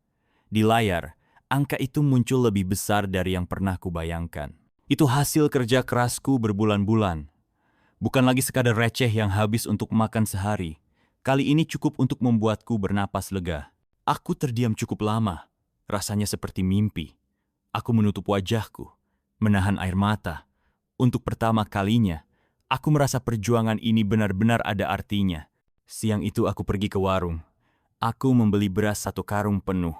Di layar, angka itu muncul lebih besar dari yang pernah kubayangkan. Itu hasil kerja kerasku berbulan-bulan. Bukan lagi sekadar receh yang habis untuk makan sehari. Kali ini cukup untuk membuatku bernapas lega. Aku terdiam cukup lama. Rasanya seperti mimpi. Aku menutup wajahku, menahan air mata. Untuk pertama kalinya, aku merasa perjuangan ini benar-benar ada artinya. Siang itu aku pergi ke warung. Aku membeli beras 1 karung penuh.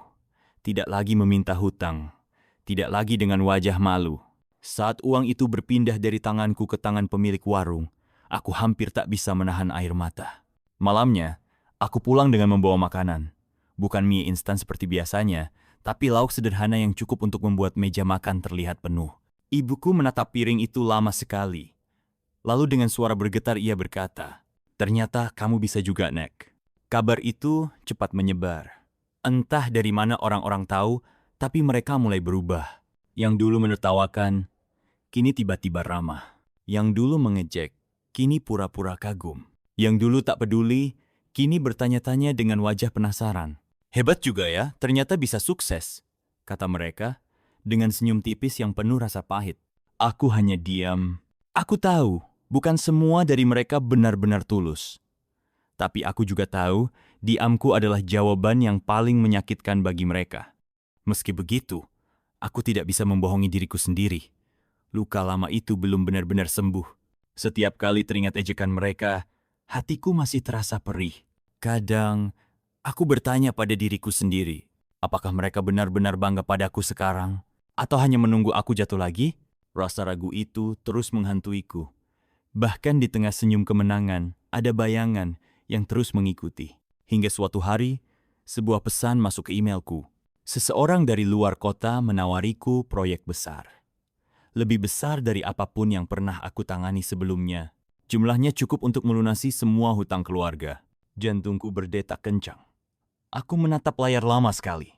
Tidak lagi meminta hutang. Tidak lagi dengan wajah malu. Saat uang itu berpindah dari tanganku ke tangan pemilik warung, aku hampir tak bisa menahan air mata. Malamnya, aku pulang dengan membawa makanan. Bukan mie instan seperti biasanya, tapi lauk sederhana yang cukup untuk membuat meja makan terlihat penuh. Ibuku menatap piring itu lama sekali. Lalu dengan suara bergetar ia berkata, Ternyata kamu bisa juga, Nek. Kabar itu cepat menyebar. Entah dari mana orang-orang tahu, tapi mereka mulai berubah. Yang dulu menertawakan, kini tiba-tiba ramah. Yang dulu mengejek, kini pura-pura kagum. Yang dulu tak peduli, kini bertanya-tanya dengan wajah penasaran. Hebat juga ya, ternyata bisa sukses, kata mereka dengan senyum tipis yang penuh rasa pahit. Aku hanya diam. Aku tahu, bukan semua dari mereka benar-benar tulus. Tapi aku juga tahu, diamku adalah jawaban yang paling menyakitkan bagi mereka. Meski begitu, aku tidak bisa membohongi diriku sendiri. Luka lama itu belum benar-benar sembuh. Setiap kali teringat ejekan mereka, hatiku masih terasa perih. Kadang, aku bertanya pada diriku sendiri, apakah mereka benar-benar bangga padaku sekarang? Atau hanya menunggu aku jatuh lagi? Rasa ragu itu terus menghantuiku. Bahkan di tengah senyum kemenangan, ada bayangan yang terus mengikuti. Hingga suatu hari, sebuah pesan masuk ke emailku. Seseorang dari luar kota menawariku proyek besar. Lebih besar dari apapun yang pernah aku tangani sebelumnya. Jumlahnya cukup untuk melunasi semua hutang keluarga. Jantungku berdetak kencang. Aku menatap layar lama sekali.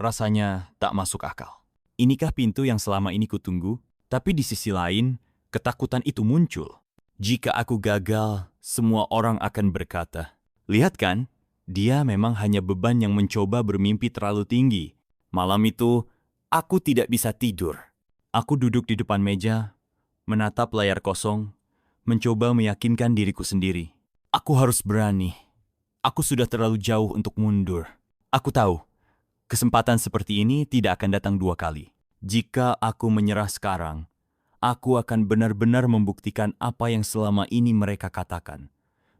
Rasanya tak masuk akal. Inikah pintu yang selama ini kutunggu? Tapi di sisi lain, ketakutan itu muncul. Jika aku gagal, semua orang akan berkata, "Lihat kan, dia memang hanya beban yang mencoba bermimpi terlalu tinggi." Malam itu, aku tidak bisa tidur. Aku duduk di depan meja, menatap layar kosong, mencoba meyakinkan diriku sendiri. Aku harus berani. Aku sudah terlalu jauh untuk mundur. Aku tahu, kesempatan seperti ini tidak akan datang dua kali. Jika aku menyerah sekarang, aku akan benar-benar membuktikan apa yang selama ini mereka katakan,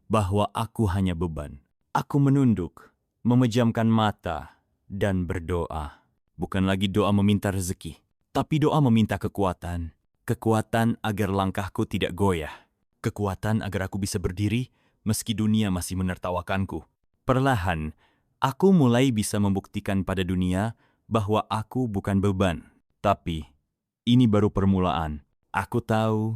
bahwa aku hanya beban. Aku menunduk, memejamkan mata, dan berdoa. Bukan lagi doa meminta rezeki, tapi doa meminta kekuatan. Kekuatan agar langkahku tidak goyah. Kekuatan agar aku bisa berdiri meski dunia masih menertawakanku. Perlahan, aku mulai bisa membuktikan pada dunia bahwa aku bukan beban. Tapi, ini baru permulaan. Aku tahu,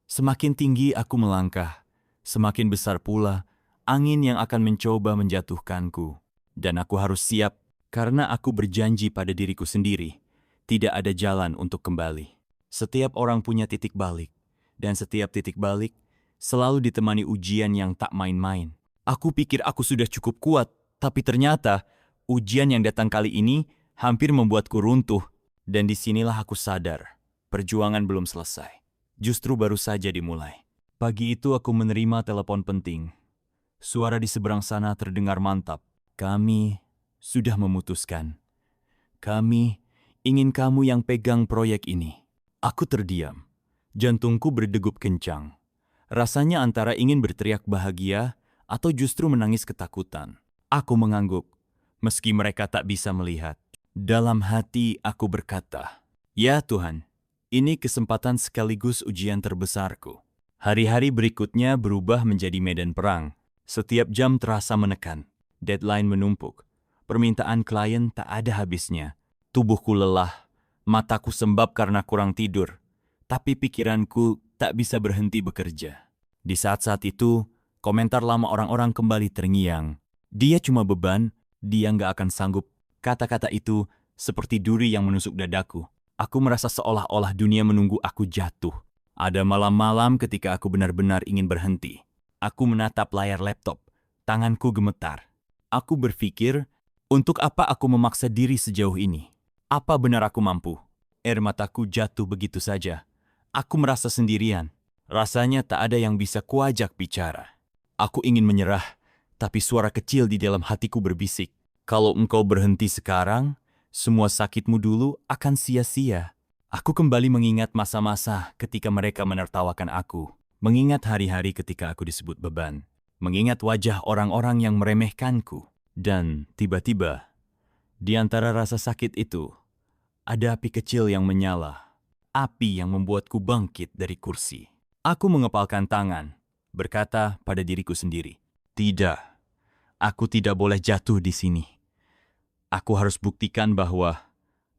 semakin tinggi aku melangkah, semakin besar pula angin yang akan mencoba menjatuhkanku. Dan aku harus siap, karena aku berjanji pada diriku sendiri, tidak ada jalan untuk kembali. Setiap orang punya titik balik, dan setiap titik balik selalu ditemani ujian yang tak main-main. Aku pikir aku sudah cukup kuat, tapi ternyata ujian yang datang kali ini hampir membuatku runtuh. Dan disinilah aku sadar, perjuangan belum selesai. Justru baru saja dimulai. Pagi itu aku menerima telepon penting. Suara di seberang sana terdengar mantap. Kami sudah memutuskan. Kami ingin kamu yang pegang proyek ini. Aku terdiam. Jantungku berdegup kencang. Rasanya antara ingin berteriak bahagia atau justru menangis ketakutan. Aku mengangguk, meski mereka tak bisa melihat. Dalam hati aku berkata, "Ya Tuhan, ini kesempatan sekaligus ujian terbesarku." Hari-hari berikutnya berubah menjadi medan perang. Setiap jam terasa menekan. Deadline menumpuk. Permintaan klien tak ada habisnya. Tubuhku lelah, mataku sembab karena kurang tidur. Tapi pikiranku tak bisa berhenti bekerja. Di saat-saat itu, komentar lama orang-orang kembali terngiang. Dia cuma beban, dia nggak akan sanggup. Kata-kata itu seperti duri yang menusuk dadaku. Aku merasa seolah-olah dunia menunggu aku jatuh. Ada malam-malam ketika aku benar-benar ingin berhenti. Aku menatap layar laptop. Tanganku gemetar. Aku berpikir, untuk apa aku memaksa diri sejauh ini? Apa benar aku mampu? Air mataku jatuh begitu saja. Aku merasa sendirian. Rasanya tak ada yang bisa kuajak bicara. Aku ingin menyerah, tapi suara kecil di dalam hatiku berbisik. Kalau engkau berhenti sekarang, semua sakitmu dulu akan sia-sia. Aku kembali mengingat masa-masa ketika mereka menertawakan aku. Mengingat hari-hari ketika aku disebut beban. Mengingat wajah orang-orang yang meremehkanku. Dan tiba-tiba, di antara rasa sakit itu, ada api kecil yang menyala. Api yang membuatku bangkit dari kursi. Aku mengepalkan tangan, berkata pada diriku sendiri, "Tidak, aku tidak boleh jatuh di sini. Aku harus buktikan bahwa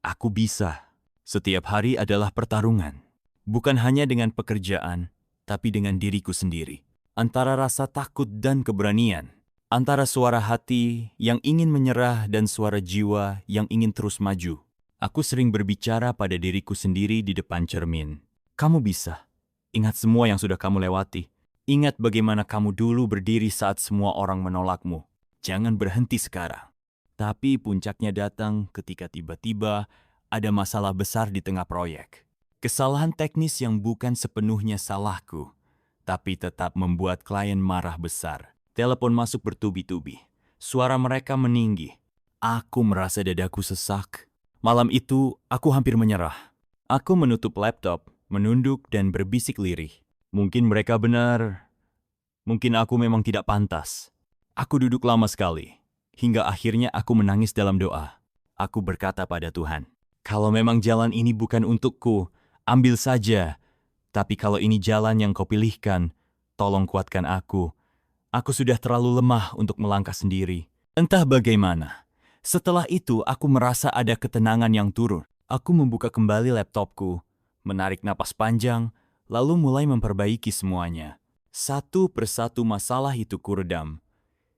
aku bisa." Setiap hari adalah pertarungan. Bukan hanya dengan pekerjaan, tapi dengan diriku sendiri. antara rasa takut dan keberanian, antara suara hati yang ingin menyerah dan suara jiwa yang ingin terus maju. Aku sering berbicara pada diriku sendiri di depan cermin. Kamu bisa. Ingat semua yang sudah kamu lewati. Ingat bagaimana kamu dulu berdiri saat semua orang menolakmu. Jangan berhenti sekarang. Tapi puncaknya datang ketika tiba-tiba ada masalah besar di tengah proyek. Kesalahan teknis yang bukan sepenuhnya salahku, tapi tetap membuat klien marah besar. Telepon masuk bertubi-tubi. Suara mereka meninggi. Aku merasa dadaku sesak. Malam itu, aku hampir menyerah. Aku menutup laptop, menunduk dan berbisik lirih. Mungkin mereka benar. Mungkin aku memang tidak pantas. Aku duduk lama sekali. Hingga akhirnya aku menangis dalam doa. Aku berkata pada Tuhan, kalau memang jalan ini bukan untukku, ambil saja. Tapi kalau ini jalan yang kau pilihkan, tolong kuatkan aku. Aku sudah terlalu lemah untuk melangkah sendiri. Entah bagaimana. Setelah itu, aku merasa ada ketenangan yang turun. Aku membuka kembali laptopku, menarik napas panjang, lalu mulai memperbaiki semuanya. Satu persatu masalah itu kuredam,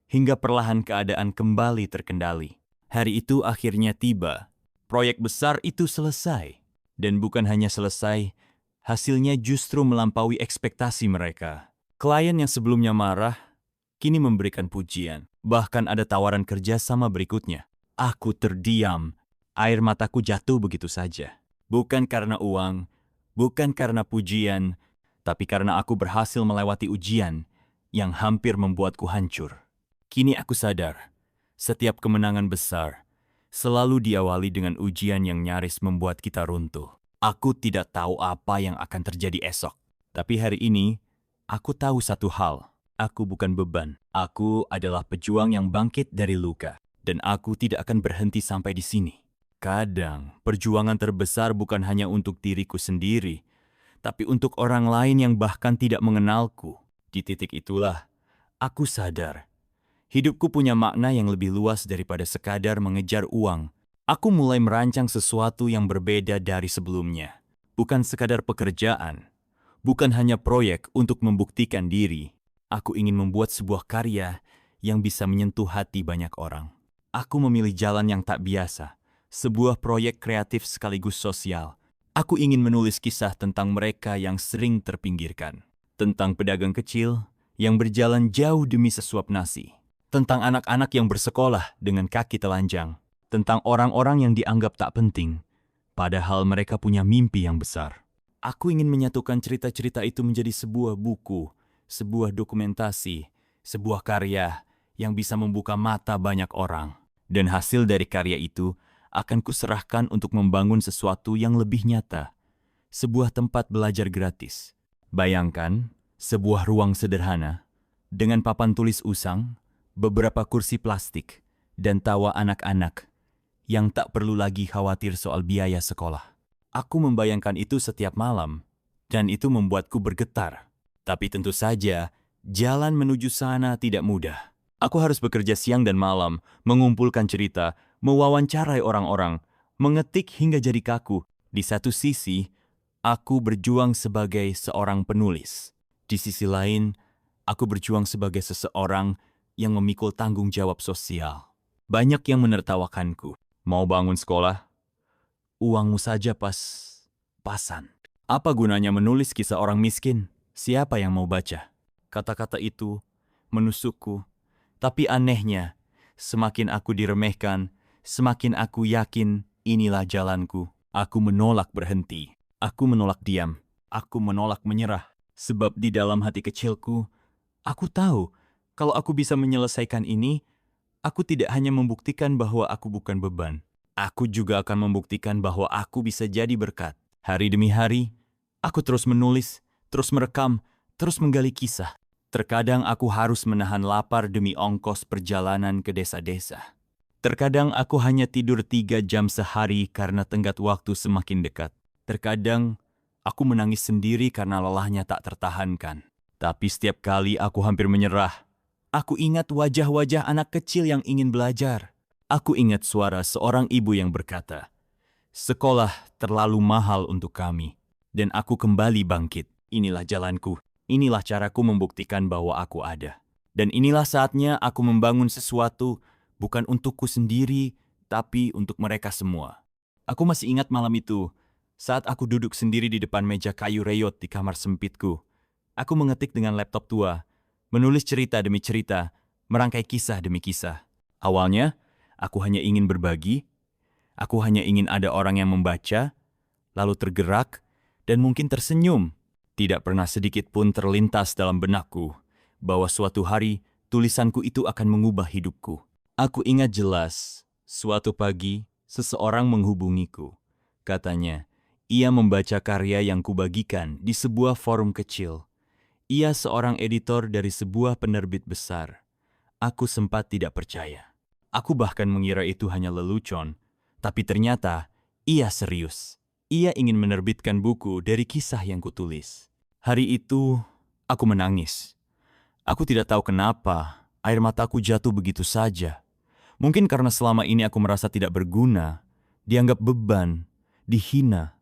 hingga perlahan keadaan kembali terkendali. Hari itu akhirnya tiba. Proyek besar itu selesai. Dan bukan hanya selesai, hasilnya justru melampaui ekspektasi mereka. Klien yang sebelumnya marah, kini memberikan pujian. Bahkan ada tawaran kerja sama berikutnya. Aku terdiam. Air mataku jatuh begitu saja. Bukan karena uang, bukan karena pujian, tapi karena aku berhasil melewati ujian yang hampir membuatku hancur. Kini aku sadar, setiap kemenangan besar selalu diawali dengan ujian yang nyaris membuat kita runtuh. Aku tidak tahu apa yang akan terjadi esok. Tapi hari ini, aku tahu satu hal. Aku bukan beban. Aku adalah pejuang yang bangkit dari luka. Dan aku tidak akan berhenti sampai di sini. Kadang, perjuangan terbesar bukan hanya untuk diriku sendiri, tapi untuk orang lain yang bahkan tidak mengenalku. Di titik itulah, aku sadar. Hidupku punya makna yang lebih luas daripada sekadar mengejar uang. Aku mulai merancang sesuatu yang berbeda dari sebelumnya. Bukan sekadar pekerjaan, bukan hanya proyek untuk membuktikan diri. Aku ingin membuat sebuah karya yang bisa menyentuh hati banyak orang. Aku memilih jalan yang tak biasa, sebuah proyek kreatif sekaligus sosial. Aku ingin menulis kisah tentang mereka yang sering terpinggirkan. Tentang pedagang kecil yang berjalan jauh demi sesuap nasi. Tentang anak-anak yang bersekolah dengan kaki telanjang. Tentang orang-orang yang dianggap tak penting, padahal mereka punya mimpi yang besar. Aku ingin menyatukan cerita-cerita itu menjadi sebuah buku, sebuah dokumentasi, sebuah karya yang bisa membuka mata banyak orang. Dan hasil dari karya itu akan kuserahkan untuk membangun sesuatu yang lebih nyata. Sebuah tempat belajar gratis. Bayangkan, sebuah ruang sederhana, dengan papan tulis usang, beberapa kursi plastik, dan tawa anak-anak yang tak perlu lagi khawatir soal biaya sekolah. Aku membayangkan itu setiap malam, dan itu membuatku bergetar. Tapi tentu saja, jalan menuju sana tidak mudah. Aku harus bekerja siang dan malam, mengumpulkan cerita, mewawancarai orang-orang, mengetik hingga jadi kaku. Di satu sisi, aku berjuang sebagai seorang penulis. Di sisi lain, aku berjuang sebagai seseorang yang memikul tanggung jawab sosial. Banyak yang menertawakanku. Mau bangun sekolah? Uangmu saja pas-pasan. Apa gunanya menulis kisah orang miskin? Siapa yang mau baca? Kata-kata itu menusukku. Tapi anehnya, semakin aku diremehkan, semakin aku yakin inilah jalanku. Aku menolak berhenti. Aku menolak diam. Aku menolak menyerah. Sebab di dalam hati kecilku, aku tahu kalau aku bisa menyelesaikan ini, aku tidak hanya membuktikan bahwa aku bukan beban. Aku juga akan membuktikan bahwa aku bisa jadi berkat. Hari demi hari, aku terus menulis, terus merekam, terus menggali kisah. Terkadang aku harus menahan lapar demi ongkos perjalanan ke desa-desa. Terkadang aku hanya tidur 3 jam sehari karena tenggat waktu semakin dekat. Terkadang aku menangis sendiri karena lelahnya tak tertahankan. Tapi setiap kali aku hampir menyerah, aku ingat wajah-wajah anak kecil yang ingin belajar. Aku ingat suara seorang ibu yang berkata, "Sekolah terlalu mahal untuk kami." Dan aku kembali bangkit. Inilah jalanku. Inilah caraku membuktikan bahwa aku ada. Dan inilah saatnya aku membangun sesuatu, bukan untukku sendiri, tapi untuk mereka semua. Aku masih ingat malam itu, saat aku duduk sendiri di depan meja kayu reyot di kamar sempitku. Aku mengetik dengan laptop tua, menulis cerita demi cerita, merangkai kisah demi kisah. Awalnya, aku hanya ingin berbagi, aku hanya ingin ada orang yang membaca, lalu tergerak, dan mungkin tersenyum. Tidak pernah sedikit pun terlintas dalam benakku bahwa suatu hari tulisanku itu akan mengubah hidupku. Aku ingat jelas, suatu pagi seseorang menghubungiku. Katanya, ia membaca karya yang kubagikan di sebuah forum kecil. Ia seorang editor dari sebuah penerbit besar. Aku sempat tidak percaya. Aku bahkan mengira itu hanya lelucon, tapi ternyata ia serius. Ia ingin menerbitkan buku dari kisah yang kutulis. Hari itu, aku menangis. Aku tidak tahu kenapa, air mataku jatuh begitu saja. Mungkin karena selama ini aku merasa tidak berguna, dianggap beban, dihina,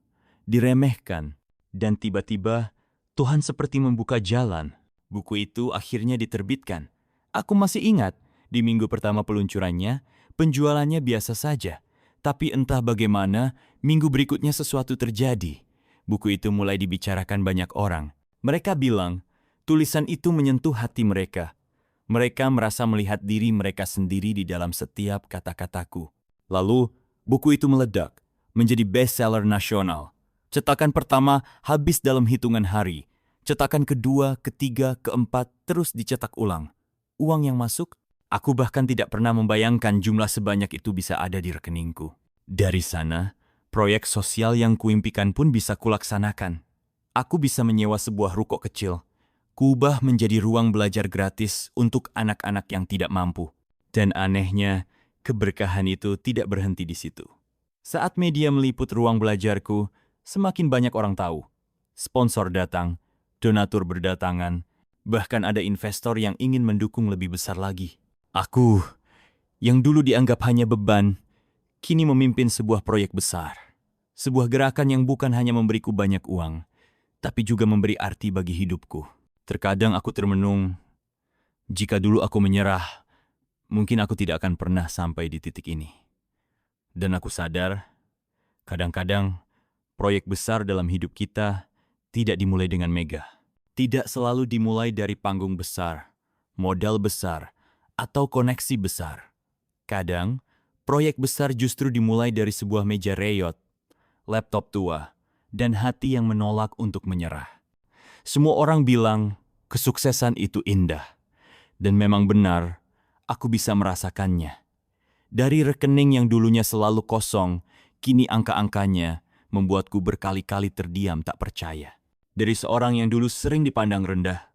diremehkan. Dan tiba-tiba, Tuhan seperti membuka jalan. Buku itu akhirnya diterbitkan. Aku masih ingat, di minggu pertama peluncurannya, penjualannya biasa saja. Tapi entah bagaimana, minggu berikutnya sesuatu terjadi. Buku itu mulai dibicarakan banyak orang. Mereka bilang, tulisan itu menyentuh hati mereka. Mereka merasa melihat diri mereka sendiri di dalam setiap kata-kataku. Lalu, buku itu meledak, menjadi bestseller nasional. Cetakan pertama habis dalam hitungan hari. Cetakan kedua, ketiga, keempat terus dicetak ulang. Uang yang masuk, aku bahkan tidak pernah membayangkan jumlah sebanyak itu bisa ada di rekeningku. Dari sana, proyek sosial yang kuimpikan pun bisa kulaksanakan. Aku bisa menyewa sebuah ruko kecil, kuubah menjadi ruang belajar gratis untuk anak-anak yang tidak mampu. Dan anehnya, keberkahan itu tidak berhenti di situ. Saat media meliput ruang belajarku, semakin banyak orang tahu. Sponsor datang, donatur berdatangan, bahkan ada investor yang ingin mendukung lebih besar lagi. Aku, yang dulu dianggap hanya beban, kini memimpin sebuah proyek besar. Sebuah gerakan yang bukan hanya memberiku banyak uang, tapi juga memberi arti bagi hidupku. Terkadang aku termenung, jika dulu aku menyerah, mungkin aku tidak akan pernah sampai di titik ini. Dan aku sadar, kadang-kadang proyek besar dalam hidup kita tidak dimulai dengan megah. Tidak selalu dimulai dari panggung besar, modal besar, atau koneksi besar. Kadang, proyek besar justru dimulai dari sebuah meja reyot, laptop tua, dan hati yang menolak untuk menyerah. Semua orang bilang, kesuksesan itu indah. Dan memang benar, aku bisa merasakannya. Dari rekening yang dulunya selalu kosong, kini angka-angkanya membuatku berkali-kali terdiam tak percaya. Dari seorang yang dulu sering dipandang rendah,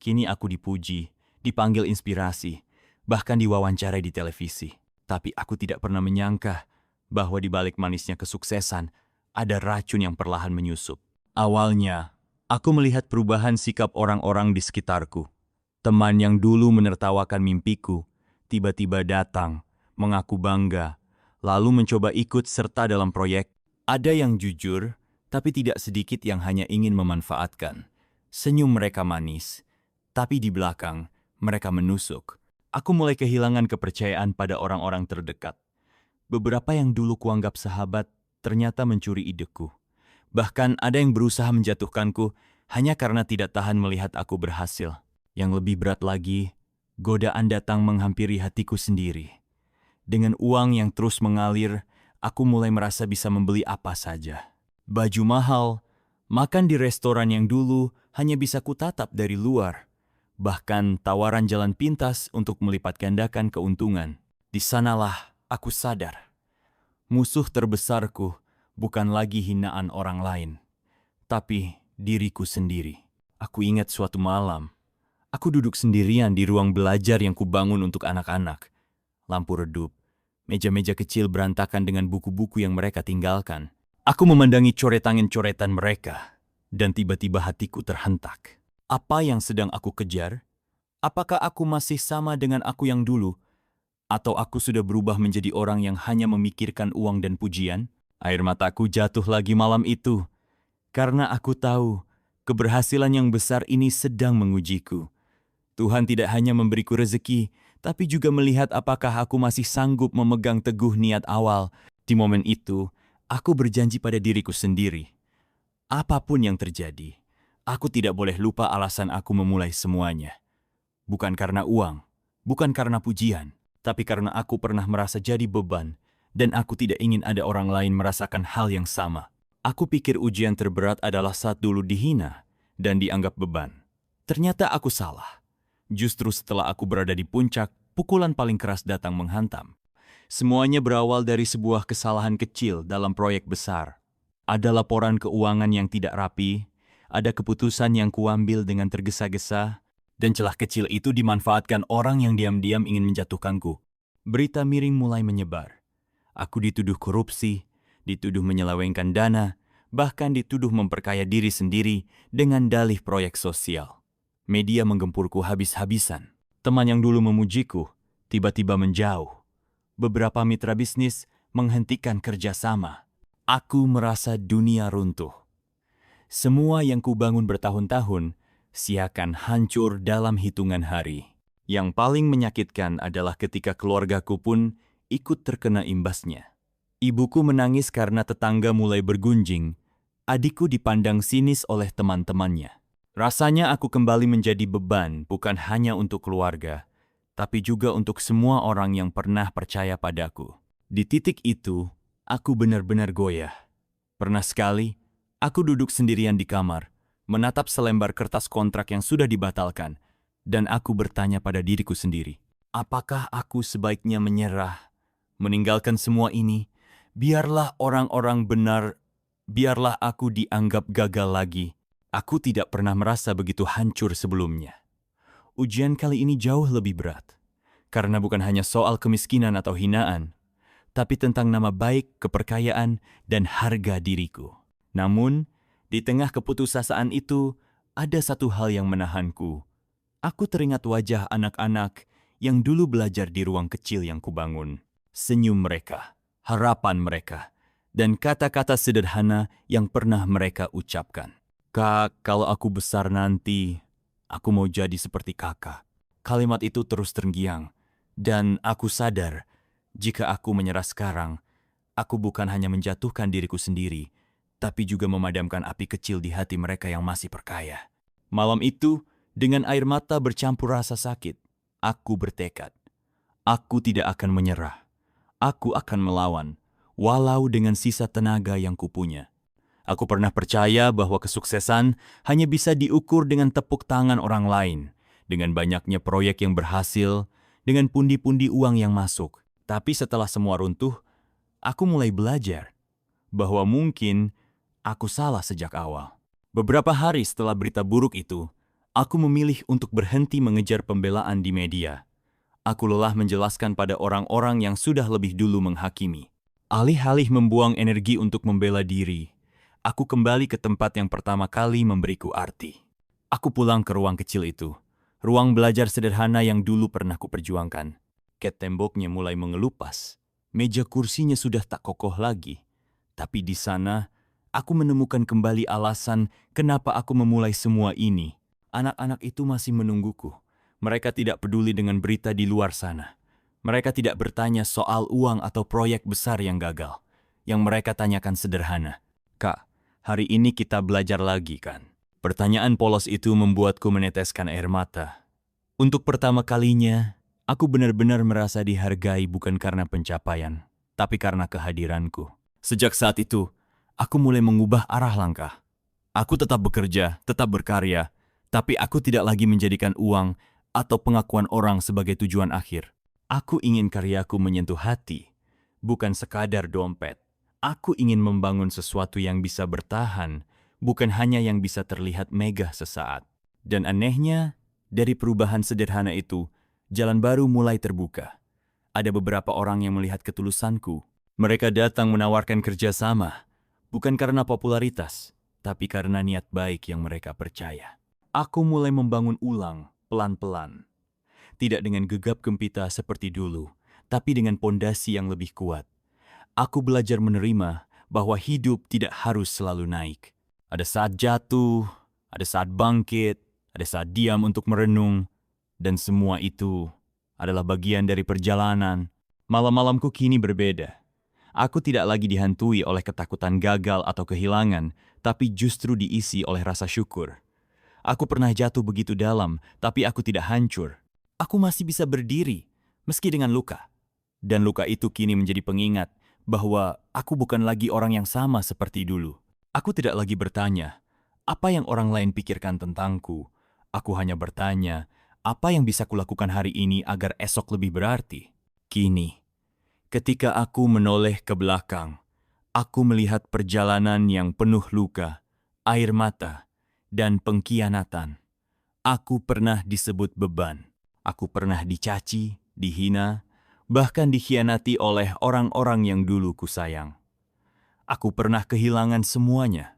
kini aku dipuji, dipanggil inspirasi, bahkan diwawancarai di televisi. Tapi aku tidak pernah menyangka bahwa di balik manisnya kesuksesan, ada racun yang perlahan menyusup. Awalnya, aku melihat perubahan sikap orang-orang di sekitarku. Teman yang dulu menertawakan mimpiku, tiba-tiba datang, mengaku bangga, lalu mencoba ikut serta dalam proyek. Ada yang jujur, tapi tidak sedikit yang hanya ingin memanfaatkan. Senyum mereka manis, tapi di belakang mereka menusuk. Aku mulai kehilangan kepercayaan pada orang-orang terdekat. Beberapa yang dulu kuanggap sahabat ternyata mencuri ideku. Bahkan ada yang berusaha menjatuhkanku hanya karena tidak tahan melihat aku berhasil. Yang lebih berat lagi, godaan datang menghampiri hatiku sendiri. Dengan uang yang terus mengalir, aku mulai merasa bisa membeli apa saja. Baju mahal, makan di restoran yang dulu hanya bisa kutatap dari luar. Bahkan tawaran jalan pintas untuk melipat gandakan keuntungan. Di sanalah aku sadar. Musuh terbesarku bukan lagi hinaan orang lain, tapi diriku sendiri. Aku ingat suatu malam, aku duduk sendirian di ruang belajar yang kubangun untuk anak-anak. Lampu redup, meja-meja kecil berantakan dengan buku-buku yang mereka tinggalkan. Aku memandangi coretan-coretan mereka, dan tiba-tiba hatiku terhentak. Apa yang sedang aku kejar? Apakah aku masih sama dengan aku yang dulu? Atau aku sudah berubah menjadi orang yang hanya memikirkan uang dan pujian? Air mataku jatuh lagi malam itu, karena aku tahu Keberhasilan yang besar ini sedang mengujiku. Tuhan tidak hanya memberiku rezeki, tapi juga melihat apakah aku masih sanggup memegang teguh niat awal. Di momen itu, aku berjanji pada diriku sendiri. Apapun yang terjadi, aku tidak boleh lupa alasan aku memulai semuanya. Bukan karena uang, bukan karena pujian, tapi karena aku pernah merasa jadi beban, dan aku tidak ingin ada orang lain merasakan hal yang sama. Aku pikir ujian terberat adalah saat dulu dihina dan dianggap beban. Ternyata aku salah. Justru setelah aku berada di puncak, pukulan paling keras datang menghantam. Semuanya berawal dari sebuah kesalahan kecil dalam proyek besar. Ada laporan keuangan yang tidak rapi, ada keputusan yang kuambil dengan tergesa-gesa, dan celah kecil itu dimanfaatkan orang yang diam-diam ingin menjatuhkanku. Berita miring mulai menyebar. Aku dituduh korupsi, dituduh menyelewengkan dana, bahkan dituduh memperkaya diri sendiri dengan dalih proyek sosial. Media menggempurku habis-habisan. Teman yang dulu memujiku tiba-tiba menjauh. Beberapa mitra bisnis menghentikan kerjasama. Aku merasa dunia runtuh. Semua yang kubangun bertahun-tahun seakan hancur dalam hitungan hari. Yang paling menyakitkan adalah ketika keluargaku pun ikut terkena imbasnya. Ibuku menangis karena tetangga mulai bergunjing. Adikku dipandang sinis oleh teman-temannya. Rasanya aku kembali menjadi beban bukan hanya untuk keluarga, tapi juga untuk semua orang yang pernah percaya padaku. Di titik itu, aku benar-benar goyah. Pernah sekali, aku duduk sendirian di kamar, menatap selembar kertas kontrak yang sudah dibatalkan, dan aku bertanya pada diriku sendiri, apakah aku sebaiknya menyerah, meninggalkan semua ini, biarlah orang-orang benar, biarlah aku dianggap gagal lagi. Aku tidak pernah merasa begitu hancur sebelumnya. Ujian kali ini jauh lebih berat, karena bukan hanya soal kemiskinan atau hinaan, tapi tentang nama baik, keperkayaan, dan harga diriku. Namun, di tengah keputusasaan itu, ada satu hal yang menahanku. Aku teringat wajah anak-anak yang dulu belajar di ruang kecil yang kubangun. Senyum mereka, harapan mereka, dan kata-kata sederhana yang pernah mereka ucapkan. Kak, kalau aku besar nanti, aku mau jadi seperti kakak. Kalimat itu terus terngiang, dan aku sadar, jika aku menyerah sekarang, aku bukan hanya menjatuhkan diriku sendiri, tapi juga memadamkan api kecil di hati mereka yang masih perkaya. Malam itu, dengan air mata bercampur rasa sakit, aku bertekad. Aku tidak akan menyerah. Aku akan melawan, walau dengan sisa tenaga yang kupunya. Aku pernah percaya bahwa kesuksesan hanya bisa diukur dengan tepuk tangan orang lain, dengan banyaknya proyek yang berhasil, dengan pundi-pundi uang yang masuk. Tapi setelah semua runtuh, aku mulai belajar bahwa mungkin aku salah sejak awal. Beberapa hari setelah berita buruk itu, aku memilih untuk berhenti mengejar pembelaan di media. Aku lelah menjelaskan pada orang-orang yang sudah lebih dulu menghakimi. Alih-alih membuang energi untuk membela diri, aku kembali ke tempat yang pertama kali memberiku arti. Aku pulang ke ruang kecil itu, ruang belajar sederhana yang dulu pernah kuperjuangkan. Ket temboknya mulai mengelupas, meja kursinya sudah tak kokoh lagi. Tapi di sana, aku menemukan kembali alasan kenapa aku memulai semua ini. Anak-anak itu masih menungguku. Mereka tidak peduli dengan berita di luar sana. Mereka tidak bertanya soal uang atau proyek besar yang gagal. Yang mereka tanyakan sederhana, Kak, hari ini kita belajar lagi kan? Pertanyaan polos itu membuatku meneteskan air mata. Untuk pertama kalinya, aku benar-benar merasa dihargai bukan karena pencapaian, tapi karena kehadiranku. Sejak saat itu, aku mulai mengubah arah langkah. Aku tetap bekerja, tetap berkarya, tapi aku tidak lagi menjadikan uang atau pengakuan orang sebagai tujuan akhir. Aku ingin karyaku menyentuh hati, bukan sekadar dompet. Aku ingin membangun sesuatu yang bisa bertahan, bukan hanya yang bisa terlihat megah sesaat. Dan anehnya, dari perubahan sederhana itu, jalan baru mulai terbuka. Ada beberapa orang yang melihat ketulusanku. Mereka datang menawarkan kerjasama, bukan karena popularitas, tapi karena niat baik yang mereka percaya. Aku mulai membangun ulang, pelan-pelan. Tidak dengan gegap gempita seperti dulu, tapi dengan pondasi yang lebih kuat. Aku belajar menerima bahwa hidup tidak harus selalu naik. Ada saat jatuh, Ada saat bangkit, ada saat diam untuk merenung, dan semua itu adalah bagian dari perjalanan. Malam-malamku kini berbeda. Aku tidak lagi dihantui oleh ketakutan gagal atau kehilangan, tapi justru diisi oleh rasa syukur. Aku pernah jatuh begitu dalam, tapi aku tidak hancur. Aku masih bisa berdiri, meski dengan luka. Dan luka itu kini menjadi pengingat bahwa aku bukan lagi orang yang sama seperti dulu. Aku tidak lagi bertanya, apa yang orang lain pikirkan tentangku? Aku hanya bertanya, apa yang bisa kulakukan hari ini agar esok lebih berarti? Kini, ketika aku menoleh ke belakang, aku melihat perjalanan yang penuh luka, air mata, dan pengkhianatan. Aku pernah disebut beban. Aku pernah dicaci, dihina, bahkan dikhianati oleh orang-orang yang dulu kusayang. Aku pernah kehilangan semuanya,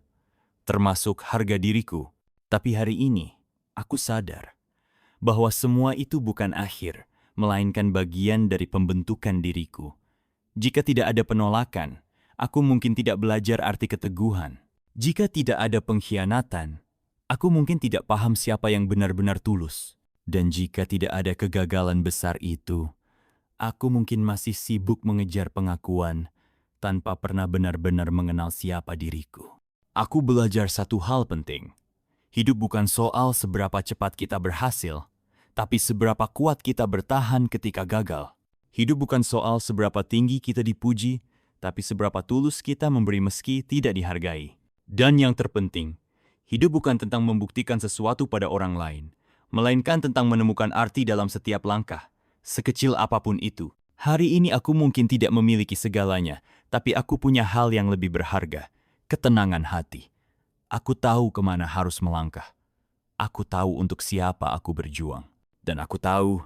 termasuk harga diriku. Tapi hari ini, aku sadar bahwa semua itu bukan akhir, melainkan bagian dari pembentukan diriku. Jika tidak ada penolakan, aku mungkin tidak belajar arti keteguhan. Jika tidak ada pengkhianatan, aku mungkin tidak paham siapa yang benar-benar tulus. Dan jika tidak ada kegagalan besar itu, aku mungkin masih sibuk mengejar pengakuan tanpa pernah benar-benar mengenal siapa diriku. Aku belajar satu hal penting. Hidup bukan soal seberapa cepat kita berhasil, tapi seberapa kuat kita bertahan ketika gagal. Hidup bukan soal seberapa tinggi kita dipuji, tapi seberapa tulus kita memberi meski tidak dihargai. Dan yang terpenting, hidup bukan tentang membuktikan sesuatu pada orang lain, melainkan tentang menemukan arti dalam setiap langkah, sekecil apapun itu. Hari ini aku mungkin tidak memiliki segalanya, tapi aku punya hal yang lebih berharga, ketenangan hati. Aku tahu kemana harus melangkah. Aku tahu untuk siapa aku berjuang. Dan aku tahu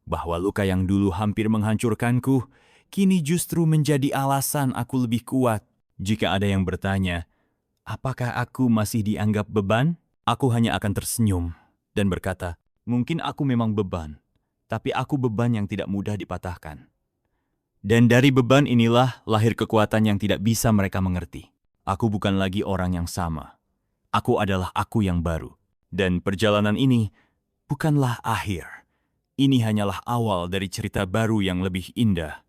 bahwa luka yang dulu hampir menghancurkanku, kini justru menjadi alasan aku lebih kuat. Jika ada yang bertanya, apakah aku masih dianggap beban? Aku hanya akan tersenyum dan berkata, mungkin aku memang beban, tapi aku beban yang tidak mudah dipatahkan. Dan dari beban inilah lahir kekuatan yang tidak bisa mereka mengerti. Aku bukan lagi orang yang sama. Aku adalah aku yang baru. Dan perjalanan ini bukanlah akhir. Ini hanyalah awal dari cerita baru yang lebih indah.